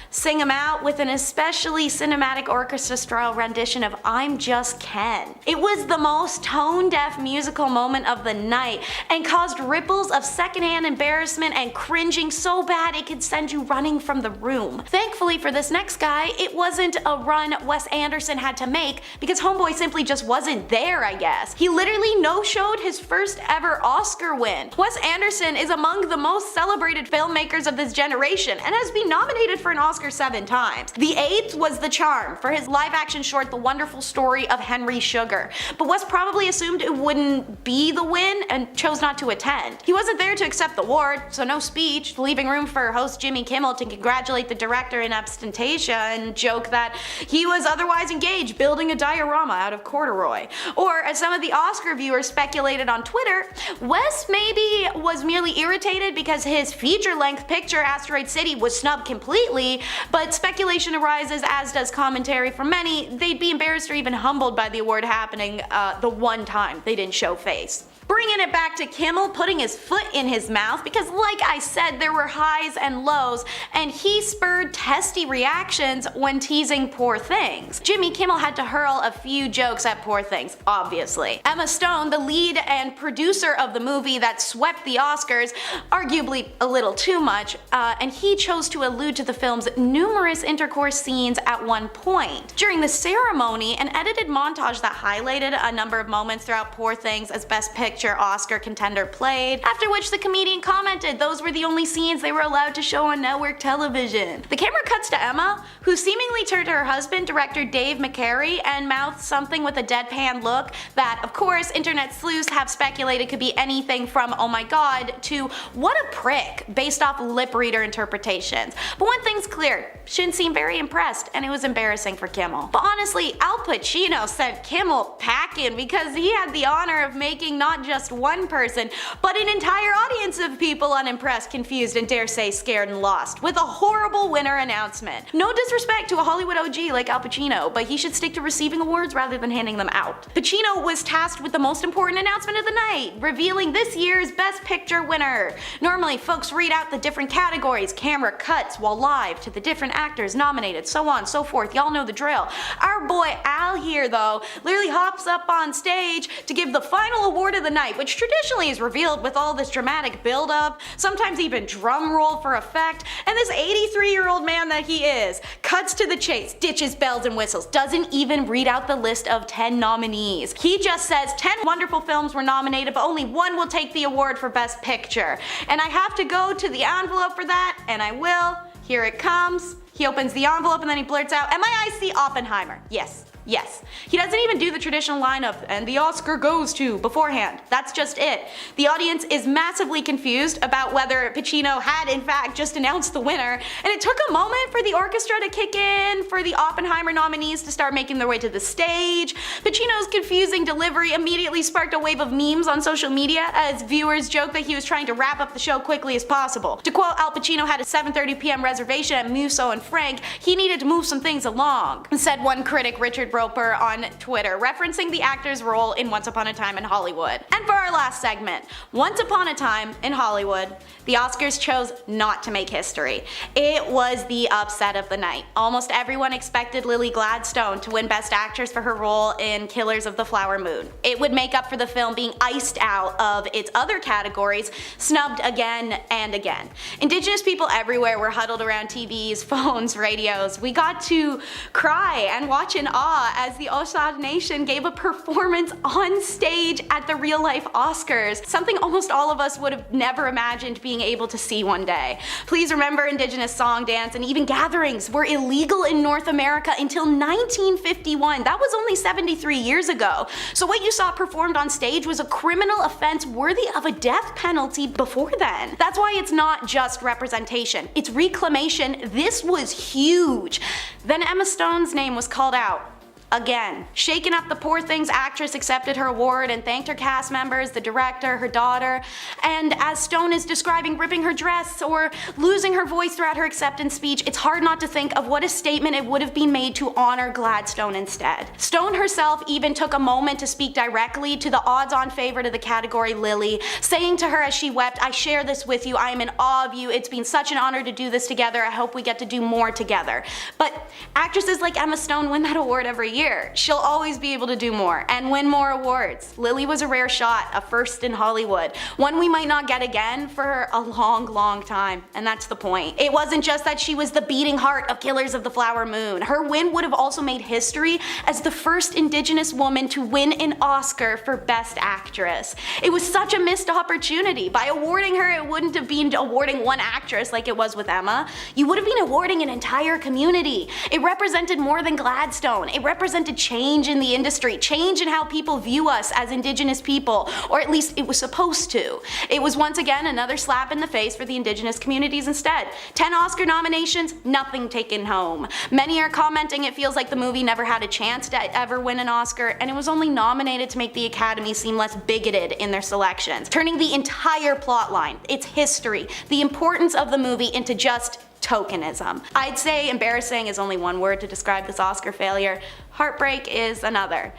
sing him out with an especially cinematic orchestra-style rendition of "I'm Just Ken." It was the most tone-deaf musical moment of the night and caused ripples of secondhand embarrassment and cringing so bad it could send you running from the room. Thankfully for this next guy, it wasn't a run Wes Anderson had to make because homeboy simply just wasn't there, I guess. He literally no-showed his first ever Oscar win. Wes Anderson is among the most celebrated filmmakers of this generation and has been nominated for an Oscar 7 times. The 8th was The Charm for his live-action short The Wonderful Story of Henry Sugar, but Wes probably assumed it wouldn't be the win and chose not to attend. He wasn't there to accept the award, so no speech, leaving room for host Jimmy Kimmel to congratulate the director in absentia and joke that he was otherwise engaged building a diorama out of corduroy. Or, as some of the Oscar viewers speculated on Twitter, Wes maybe was merely irritated because his feature-length picture Asteroid City was snubbed completely, but speculation arises, as does commentary from many, they'd be embarrassed or even humbled by the award happening the one time they didn't show face. Bringing it back to Kimmel putting his foot in his mouth because, like I said, there were highs and lows, and he spurred testy reactions when teasing Poor Things. Jimmy Kimmel had to hurl a few jokes at Poor Things, obviously. Emma Stone, the lead and producer of the movie that swept the Oscars, arguably a little too much, and he chose to allude to the film's numerous intercourse scenes at one point. During the ceremony, an edited montage that highlighted a number of moments throughout Poor Things as Best Picture Oscar contender played, after which the comedian commented those were the only scenes they were allowed to show on network television. The camera cuts to Emma, who seemingly turned to her husband, director Dave McCary, and mouthed something with a deadpan look that, of course, internet sleuths have speculated could be anything from "oh my god" to "what a prick" based off lip reader interpretations. But one thing's clear, she didn't seem very impressed, and it was embarrassing for Kimmel. But honestly, Al Pacino sent Kimmel packing because he had the honor of making not not just one person, but an entire audience of people unimpressed, confused, and dare say scared and lost, with a horrible winner announcement. No disrespect to a Hollywood OG like Al Pacino, but he should stick to receiving awards rather than handing them out. Pacino was tasked with the most important announcement of the night, revealing this year's Best Picture winner. Normally, folks read out the different categories, camera cuts while live to the different actors nominated, so on, so forth. Y'all know the drill. Our boy Al here, though, literally hops up on stage to give the final award of the night, which traditionally is revealed with all this dramatic build-up, sometimes even drum roll for effect, and this 83-year-old man that he is cuts to the chase, ditches bells and whistles, doesn't even read out the list of 10 nominees. He just says 10 wonderful films were nominated, but only one will take the award for Best Picture. And I have to go to the envelope for that, and I will. Here it comes. He opens the envelope and then he blurts out, "M-I-I-C Oppenheimer." Yes. Yes. He doesn't even do the traditional line of, "and the Oscar goes to," beforehand. That's just it. The audience is massively confused about whether Pacino had in fact just announced the winner, and it took a moment for the orchestra to kick in, for the Oppenheimer nominees to start making their way to the stage. Pacino's confusing delivery immediately sparked a wave of memes on social media as viewers joked that he was trying to wrap up the show quickly as possible. To quote, Al Pacino had a 7:30 p.m. reservation at Musso and Frank. He needed to move some things along, said one critic, Richard Roper, on Twitter, referencing the actor's role in Once Upon a Time in Hollywood. And for our last segment, Once Upon a Time in Hollywood, the Oscars chose not to make history. It was the upset of the night. Almost everyone expected Lily Gladstone to win Best Actress for her role in Killers of the Flower Moon. It would make up for the film being iced out of its other categories, snubbed again and again. Indigenous people everywhere were huddled around TVs, phones, radios. We got to cry and watch in awe as the Osage Nation gave a performance on stage at the real-life Oscars, something almost all of us would have never imagined being able to see one day. Please remember, Indigenous song, dance, and even gatherings were illegal in North America until 1951. That was only 73 years ago. So what you saw performed on stage was a criminal offense worthy of a death penalty before then. That's why it's not just representation, it's reclamation. This was huge. Then Emma Stone's name was called out. Again. Shaken Up the Poor Things actress accepted her award and thanked her cast members, the director, her daughter, and as Stone is describing ripping her dress or losing her voice throughout her acceptance speech, it's hard not to think of what a statement it would have been made to honor Gladstone instead. Stone herself even took a moment to speak directly to the odds-on favorite of the category, Lily, saying to her as she wept, "I share this with you, I am in awe of you, it's been such an honor to do this together, I hope we get to do more together." But actresses like Emma Stone win that award every year. She'll always be able to do more and win more awards. Lily was a rare shot, a first in Hollywood, one we might not get again for a long, long time, and that's the point. It wasn't just that she was the beating heart of Killers of the Flower Moon. Her win would have also made history as the first Indigenous woman to win an Oscar for Best Actress. It was such a missed opportunity. By awarding her, it wouldn't have been awarding one actress like it was with Emma. You would have been awarding an entire community. It represented more than Gladstone. It represented change in the industry, change in how people view us as Indigenous people, or at least it was supposed to. It was once again another slap in the face for the Indigenous communities instead. 10 Oscar nominations, nothing taken home. Many are commenting it feels like the movie never had a chance to ever win an Oscar, and it was only nominated to make the Academy seem less bigoted in their selections, turning the entire plotline, its history, the importance of the movie into just tokenism. I'd say embarrassing is only one word to describe this Oscar failure. Heartbreak is another.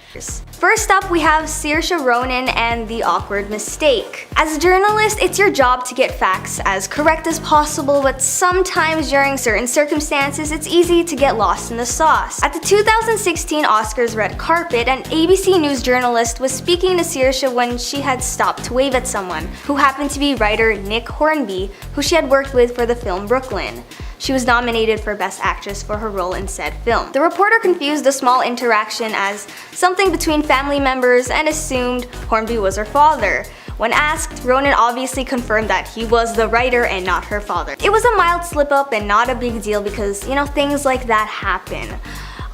First up, we have Saoirse Ronan and the awkward mistake. As a journalist, it's your job to get facts as correct as possible, but sometimes during certain circumstances, it's easy to get lost in the sauce. At the 2016 Oscars red carpet, an ABC News journalist was speaking to Saoirse when she had stopped to wave at someone, who happened to be writer Nick Hornby, who she had worked with for the film Brooklyn. She was nominated for Best Actress for her role in said film. The reporter confused the small interaction as something between family members and assumed Hornby was her father. When asked, Ronan obviously confirmed that he was the writer and not her father. It was a mild slip-up and not a big deal because, things like that happen.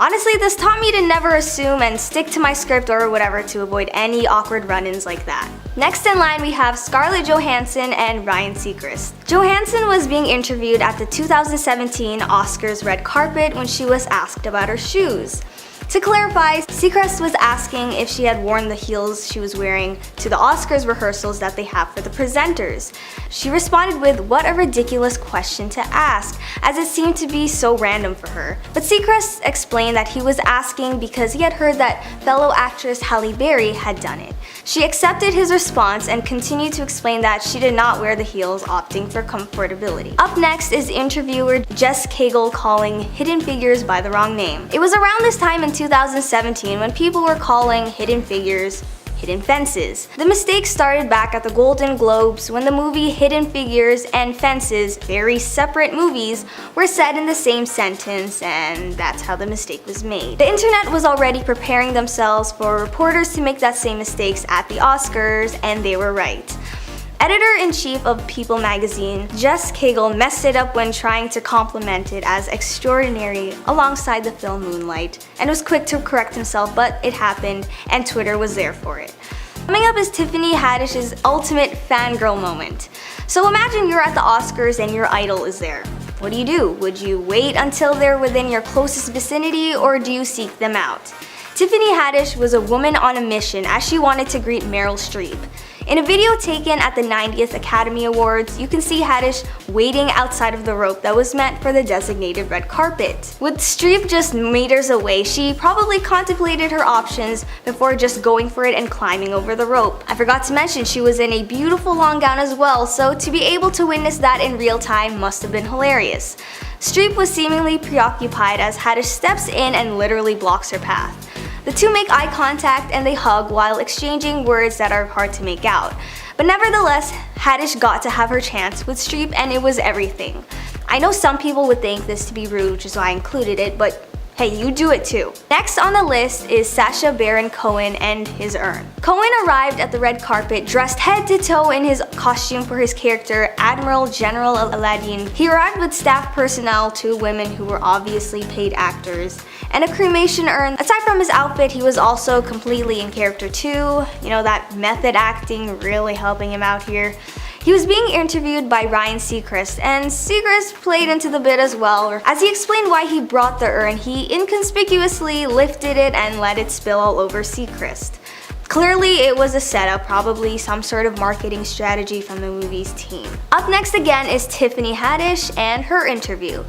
Honestly, this taught me to never assume and stick to my script or whatever to avoid any awkward run-ins like that. Next in line, we have Scarlett Johansson and Ryan Seacrest. Johansson was being interviewed at the 2017 Oscars red carpet when she was asked about her shoes. To clarify, Seacrest was asking if she had worn the heels she was wearing to the Oscars rehearsals that they have for the presenters. She responded with, "What a ridiculous question to ask," as it seemed to be so random for her. But Seacrest explained that he was asking because he had heard that fellow actress Halle Berry had done it. She accepted his response and continued to explain that she did not wear the heels, opting for comfortability. Up next is interviewer Jess Cagle calling Hidden Figures by the wrong name. It was around this time in 2017 when people were calling Hidden Figures Hidden Fences. The mistake started back at the Golden Globes when the movie Hidden Figures and Fences, very separate movies, were said in the same sentence, and that's how the mistake was made. The internet was already preparing themselves for reporters to make that same mistakes at the Oscars, and they were right. Editor-in-chief of People magazine, Jess Cagle messed it up when trying to compliment it as extraordinary alongside the film Moonlight, and was quick to correct himself, but it happened, and Twitter was there for it. Coming up is Tiffany Haddish's ultimate fangirl moment. So imagine you're at the Oscars and your idol is there. What do? Would you wait until they're within your closest vicinity, or do you seek them out? Tiffany Haddish was a woman on a mission as she wanted to greet Meryl Streep. In a video taken at the 90th Academy Awards, you can see Haddish waiting outside of the rope that was meant for the designated red carpet. With Streep just meters away, she probably contemplated her options before just going for it and climbing over the rope. I forgot to mention she was in a beautiful long gown as well, so to be able to witness that in real time must have been hilarious. Streep was seemingly preoccupied as Haddish steps in and literally blocks her path. The two make eye contact and they hug while exchanging words that are hard to make out. But nevertheless, Haddish got to have her chance with Streep and it was everything. I know some people would think this to be rude, which is why I included it, but hey, you do it too. Next on the list is Sacha Baron Cohen and his urn. Cohen arrived at the red carpet dressed head to toe in his costume for his character Admiral General Aladdin. He arrived with staff personnel, 2 women who were obviously paid actors, and a cremation urn. Aside from his outfit, he was also completely in character too. You know, that method acting really helping him out here. He was being interviewed by Ryan Seacrest, and Seacrest played into the bit as well. As he explained why he brought the urn, he inconspicuously lifted it and let it spill all over Seacrest. Clearly, it was a setup, probably some sort of marketing strategy from the movie's team. Up next again is Tiffany Haddish and her interview.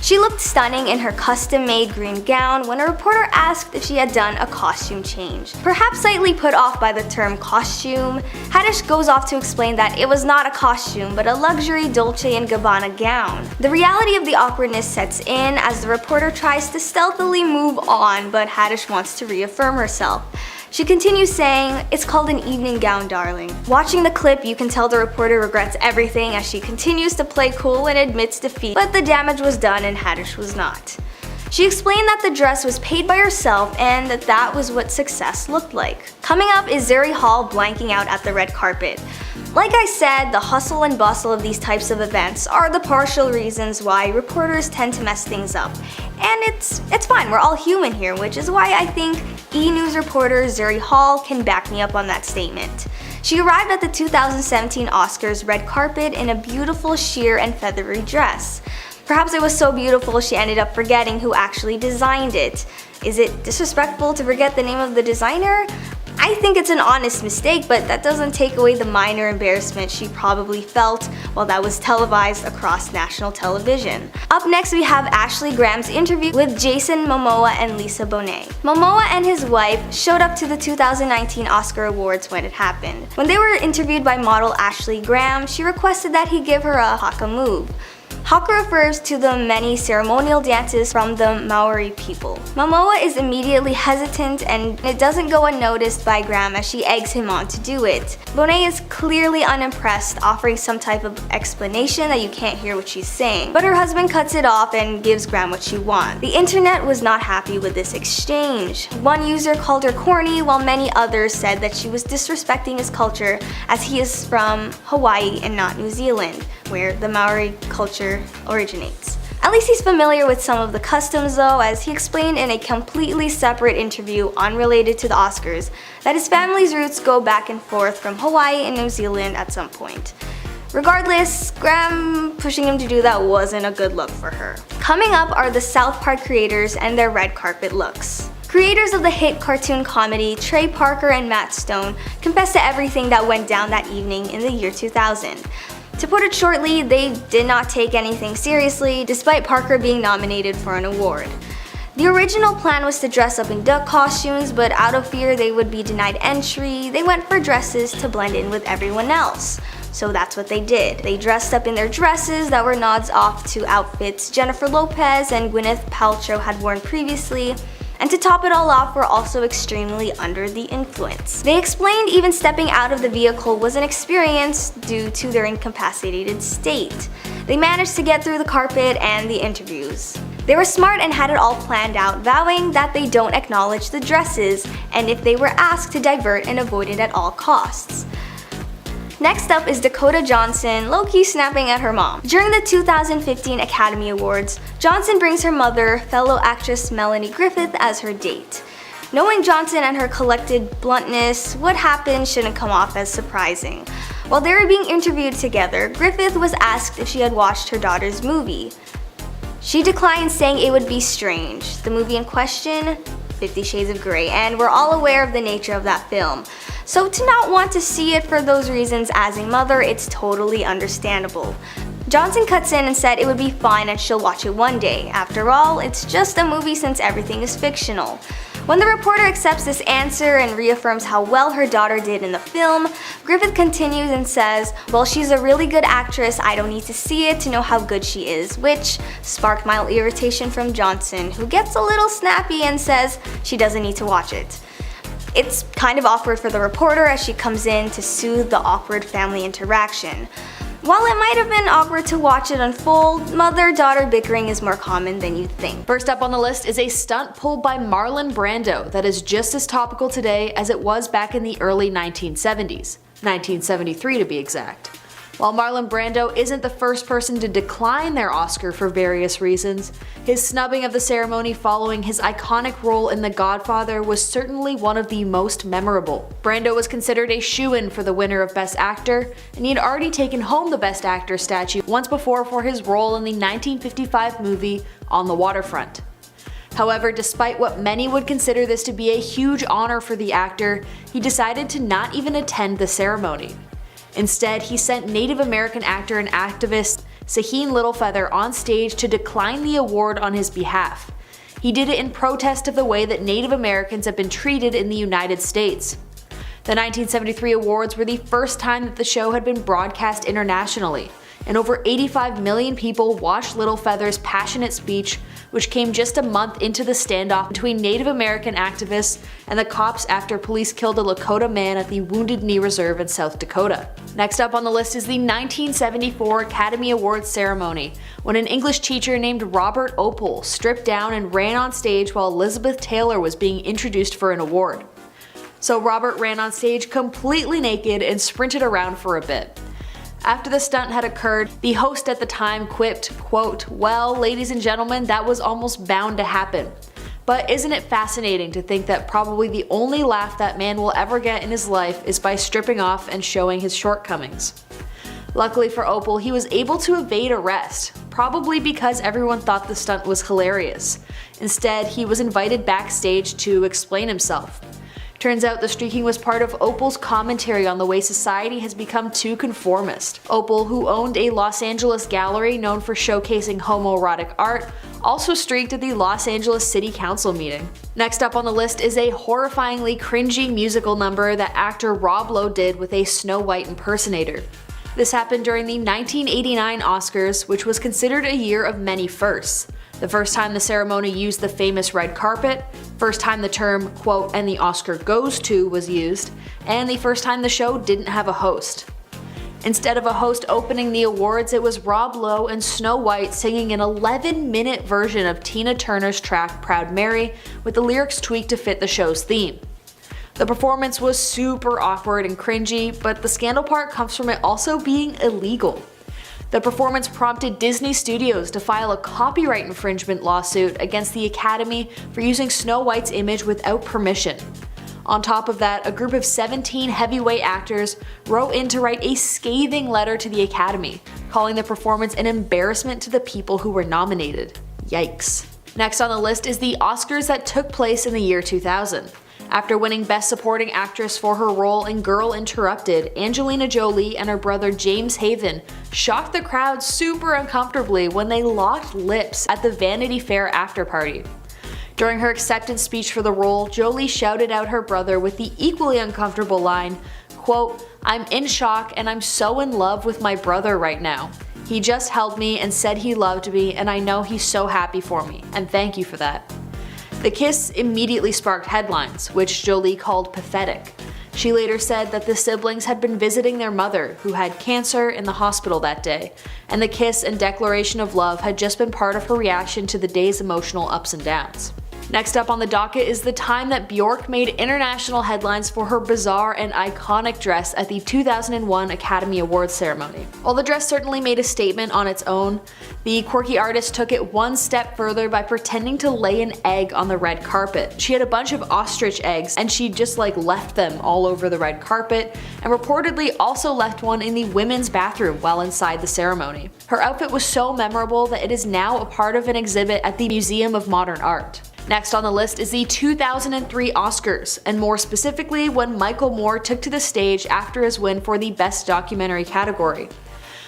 She looked stunning in her custom-made green gown when a reporter asked if she had done a costume change. Perhaps slightly put off by the term costume, Haddish goes off to explain that it was not a costume but a luxury Dolce & Gabbana gown. The reality of the awkwardness sets in as the reporter tries to stealthily move on, but Haddish wants to reaffirm herself. She continues saying, "It's called an evening gown, darling." Watching the clip, you can tell the reporter regrets everything as she continues to play cool and admits defeat, but the damage was done and Haddish was not. She explained that the dress was paid by herself and that was what success looked like. Coming up is Zuri Hall blanking out at the red carpet. Like I said, the hustle and bustle of these types of events are the partial reasons why reporters tend to mess things up. And it's fine, we're all human here, which is why I think E! News reporter Zuri Hall can back me up on that statement. She arrived at the 2017 Oscars red carpet in a beautiful sheer and feathery dress. Perhaps it was so beautiful she ended up forgetting who actually designed it. Is it disrespectful to forget the name of the designer? I think it's an honest mistake, but that doesn't take away the minor embarrassment she probably felt while that was televised across national television. Up next we have Ashley Graham's interview with Jason Momoa and Lisa Bonet. Momoa and his wife showed up to the 2019 Oscar Awards when it happened. When they were interviewed by model Ashley Graham, she requested that he give her a haka move. Haka refers to the many ceremonial dances from the Maori people. Momoa is immediately hesitant and it doesn't go unnoticed by Graham as she eggs him on to do it. Bonet is clearly unimpressed, offering some type of explanation that you can't hear what she's saying, but her husband cuts it off and gives Graham what she wants. The internet was not happy with this exchange. One user called her corny while many others said that she was disrespecting his culture as he is from Hawaii and not New Zealand, where the Maori culture originates. At least he's familiar with some of the customs though, as he explained in a completely separate interview unrelated to the Oscars that his family's roots go back and forth from Hawaii and New Zealand at some point. Regardless, Graham pushing him to do that wasn't a good look for her. Coming up are the South Park creators and their red carpet looks. Creators of the hit cartoon comedy, Trey Parker and Matt Stone, confessed to everything that went down that evening in the year 2000. To put it shortly, they did not take anything seriously, despite Parker being nominated for an award. The original plan was to dress up in duck costumes, but out of fear they would be denied entry, they went for dresses to blend in with everyone else. So that's what they did. They dressed up in their dresses that were nods off to outfits Jennifer Lopez and Gwyneth Paltrow had worn previously, and to top it all off, were also extremely under the influence. They explained even stepping out of the vehicle was an experience due to their incapacitated state. They managed to get through the carpet and the interviews. They were smart and had it all planned out, vowing that they don't acknowledge the dresses, and if they were asked, to divert and avoid it at all costs. Next up is Dakota Johnson, low-key snapping at her mom. During the 2015 Academy Awards, Johnson brings her mother, fellow actress Melanie Griffith, as her date. Knowing Johnson and her collected bluntness, what happened shouldn't come off as surprising. While they were being interviewed together, Griffith was asked if she had watched her daughter's movie. She declined, saying it would be strange. The movie in question? 50 Shades of Grey, and we're all aware of the nature of that film. So to not want to see it for those reasons as a mother, it's totally understandable. Johnson cuts in and said it would be fine and she'll watch it one day. After all, it's just a movie since everything is fictional. When the reporter accepts this answer and reaffirms how well her daughter did in the film, Griffith continues and says, well, she's a really good actress, I don't need to see it to know how good she is, which sparked mild irritation from Johnson, who gets a little snappy and says she doesn't need to watch it. It's kind of awkward for the reporter as she comes in to soothe the awkward family interaction. While it might have been awkward to watch it unfold, mother-daughter bickering is more common than you'd think. First up on the list is a stunt pulled by Marlon Brando that is just as topical today as it was back in the early 1970s, 1973 to be exact. While Marlon Brando isn't the first person to decline their Oscar for various reasons, his snubbing of the ceremony following his iconic role in The Godfather was certainly one of the most memorable. Brando was considered a shoo-in for the winner of Best Actor, and he had already taken home the Best Actor statue once before for his role in the 1955 movie On the Waterfront. However, despite what many would consider this to be a huge honor for the actor, he decided to not even attend the ceremony. Instead, he sent Native American actor and activist Sahin Littlefeather on stage to decline the award on his behalf. He did it in protest of the way that Native Americans have been treated in the United States. The 1973 awards were the first time that the show had been broadcast internationally, and over 85 million people watched Littlefeather's passionate speech, which came just a month into the standoff between Native American activists and the cops after police killed a Lakota man at the Wounded Knee Reserve in South Dakota. Next up on the list is the 1974 Academy Awards ceremony, when an English teacher named Robert Opel stripped down and ran on stage while Elizabeth Taylor was being introduced for an award. So Robert ran on stage completely naked and sprinted around for a bit. After the stunt had occurred, the host at the time quipped, quote, well, ladies and gentlemen, that was almost bound to happen. But isn't it fascinating to think that probably the only laugh that man will ever get in his life is by stripping off and showing his shortcomings? Luckily for Opel, he was able to evade arrest, probably because everyone thought the stunt was hilarious. Instead, he was invited backstage to explain himself. Turns out the streaking was part of Opel's commentary on the way society has become too conformist. Opel, who owned a Los Angeles gallery known for showcasing homoerotic art, also streaked at the Los Angeles City Council meeting. Next up on the list is a horrifyingly cringy musical number that actor Rob Lowe did with a Snow White impersonator. This happened during the 1989 Oscars, which was considered a year of many firsts. The first time the ceremony used the famous red carpet, first time the term, quote, and the Oscar goes to was used, and the first time the show didn't have a host. Instead of a host opening the awards, it was Rob Lowe and Snow White singing an 11-minute version of Tina Turner's track Proud Mary, with the lyrics tweaked to fit the show's theme. The performance was super awkward and cringy, but the scandal part comes from it also being illegal. The performance prompted Disney Studios to file a copyright infringement lawsuit against the Academy for using Snow White's image without permission. On top of that, a group of 17 heavyweight actors wrote in to write a scathing letter to the Academy, calling the performance an embarrassment to the people who were nominated. Yikes. Next on the list is the Oscars that took place in the year 2000. After winning Best Supporting Actress for her role in Girl Interrupted, Angelina Jolie and her brother James Haven shocked the crowd super uncomfortably when they locked lips at the Vanity Fair after-party. During her acceptance speech for the role, Jolie shouted out her brother with the equally uncomfortable line, quote, "I'm in shock and I'm so in love with my brother right now. He just held me and said he loved me and I know he's so happy for me, and thank you for that." The kiss immediately sparked headlines, which Jolie called pathetic. She later said that the siblings had been visiting their mother, who had cancer, in the hospital that day, and the kiss and declaration of love had just been part of her reaction to the day's emotional ups and downs. Next up on the docket is the time that Bjork made international headlines for her bizarre and iconic dress at the 2001 Academy Awards ceremony. While the dress certainly made a statement on its own, the quirky artist took it one step further by pretending to lay an egg on the red carpet. She had a bunch of ostrich eggs and she just left them all over the red carpet, and reportedly also left one in the women's bathroom while inside the ceremony. Her outfit was so memorable that it is now a part of an exhibit at the Museum of Modern Art. Next on the list is the 2003 Oscars, and more specifically when Michael Moore took to the stage after his win for the Best Documentary category.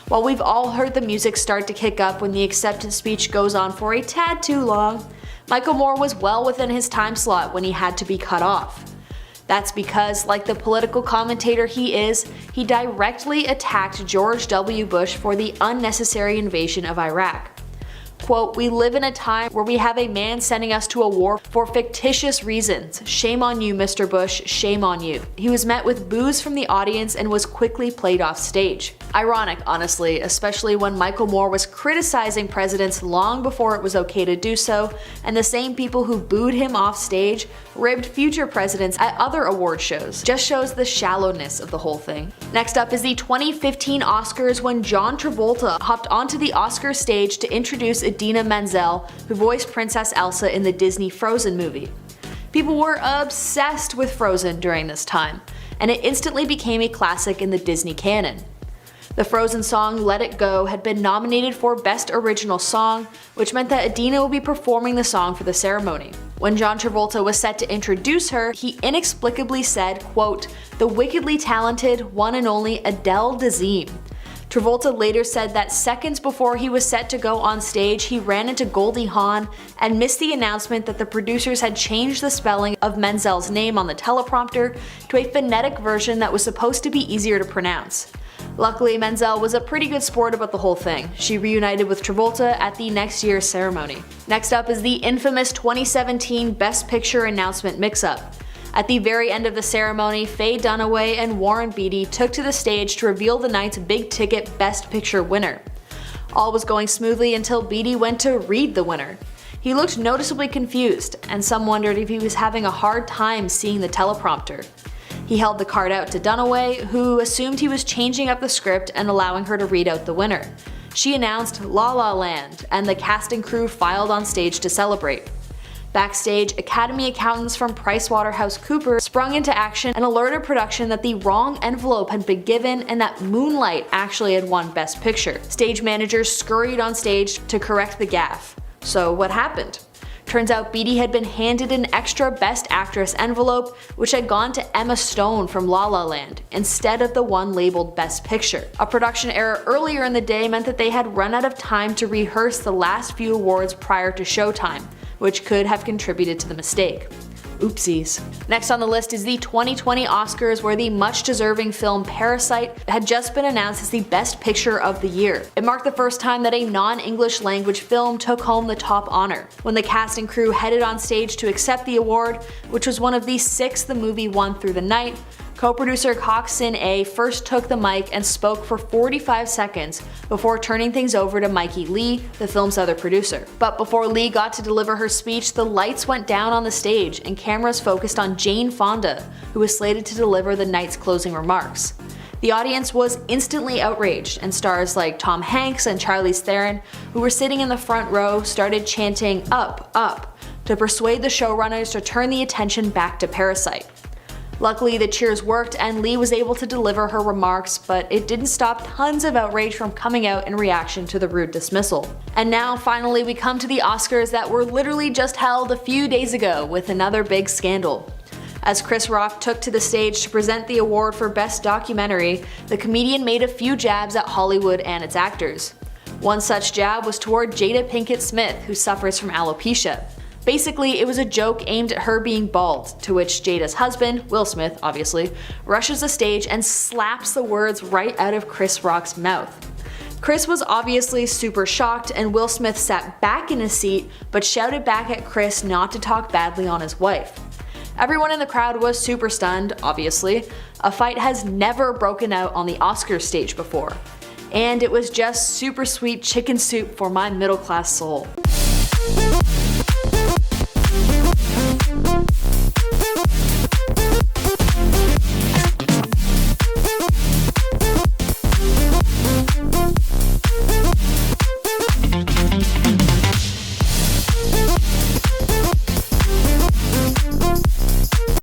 While we've all heard the music start to kick up when the acceptance speech goes on for a tad too long, Michael Moore was well within his time slot when he had to be cut off. That's because, like the political commentator he is, he directly attacked George W. Bush for the unnecessary invasion of Iraq. Quote, "We live in a time where we have a man sending us to a war for fictitious reasons. Shame on you, Mr. Bush, shame on you." He was met with boos from the audience and was quickly played off stage. Ironic, honestly, especially when Michael Moore was criticizing presidents long before it was okay to do so, and the same people who booed him off stage ribbed future presidents at other award shows. Just shows the shallowness of the whole thing. Next up is the 2015 Oscars when John Travolta hopped onto the Oscar stage to introduce Idina Menzel, who voiced Princess Elsa in the Disney Frozen movie. People were obsessed with Frozen during this time, and it instantly became a classic in the Disney canon. The Frozen song Let It Go had been nominated for Best Original Song, which meant that Idina would be performing the song for the ceremony. When John Travolta was set to introduce her, he inexplicably said, quote, "The wickedly talented, one and only Adele Dazeem." Travolta later said that seconds before he was set to go on stage, he ran into Goldie Hawn and missed the announcement that the producers had changed the spelling of Menzel's name on the teleprompter to a phonetic version that was supposed to be easier to pronounce. Luckily, Menzel was a pretty good sport about the whole thing. She reunited with Travolta at the next year's ceremony. Next up is the infamous 2017 Best Picture announcement mix-up. At the very end of the ceremony, Faye Dunaway and Warren Beatty took to the stage to reveal the night's big-ticket Best Picture winner. All was going smoothly until Beatty went to read the winner. He looked noticeably confused, and some wondered if he was having a hard time seeing the teleprompter. He held the card out to Dunaway, who assumed he was changing up the script and allowing her to read out the winner. She announced La La Land, and the cast and crew filed on stage to celebrate. Backstage, Academy accountants from PricewaterhouseCoopers sprung into action and alerted production that the wrong envelope had been given and that Moonlight actually had won Best Picture. Stage managers scurried on stage to correct the gaffe. So what happened? Turns out Beatty had been handed an extra Best Actress envelope, which had gone to Emma Stone from La La Land, instead of the one labeled Best Picture. A production error earlier in the day meant that they had run out of time to rehearse the last few awards prior to showtime, which could have contributed to the mistake. Oopsies. Next on the list is the 2020 Oscars, where the much-deserving film Parasite had just been announced as the Best Picture of the year. It marked the first time that a non-English language film took home the top honor. When the cast and crew headed on stage to accept the award, which was one of the 6 the movie won through the night, co-producer Kok Sin-ae first took the mic and spoke for 45 seconds before turning things over to Mikey Lee, the film's other producer. But before Lee got to deliver her speech, the lights went down on the stage and cameras focused on Jane Fonda, who was slated to deliver the night's closing remarks. The audience was instantly outraged, and stars like Tom Hanks and Charlize Theron, who were sitting in the front row, started chanting "Up, up" to persuade the showrunners to turn the attention back to Parasite. Luckily, the cheers worked and Lee was able to deliver her remarks, but it didn't stop tons of outrage from coming out in reaction to the rude dismissal. And now finally we come to the Oscars that were literally just held a few days ago with another big scandal. As Chris Rock took to the stage to present the award for Best Documentary, the comedian made a few jabs at Hollywood and its actors. One such jab was toward Jada Pinkett Smith, who suffers from alopecia. Basically, it was a joke aimed at her being bald, to which Jada's husband, Will Smith obviously, rushes the stage and slaps the words right out of Chris Rock's mouth. Chris was obviously super shocked and Will Smith sat back in his seat but shouted back at Chris not to talk badly on his wife. Everyone in the crowd was super stunned, obviously. A fight has never broken out on the Oscars stage before. And it was just super sweet chicken soup for my middle class soul.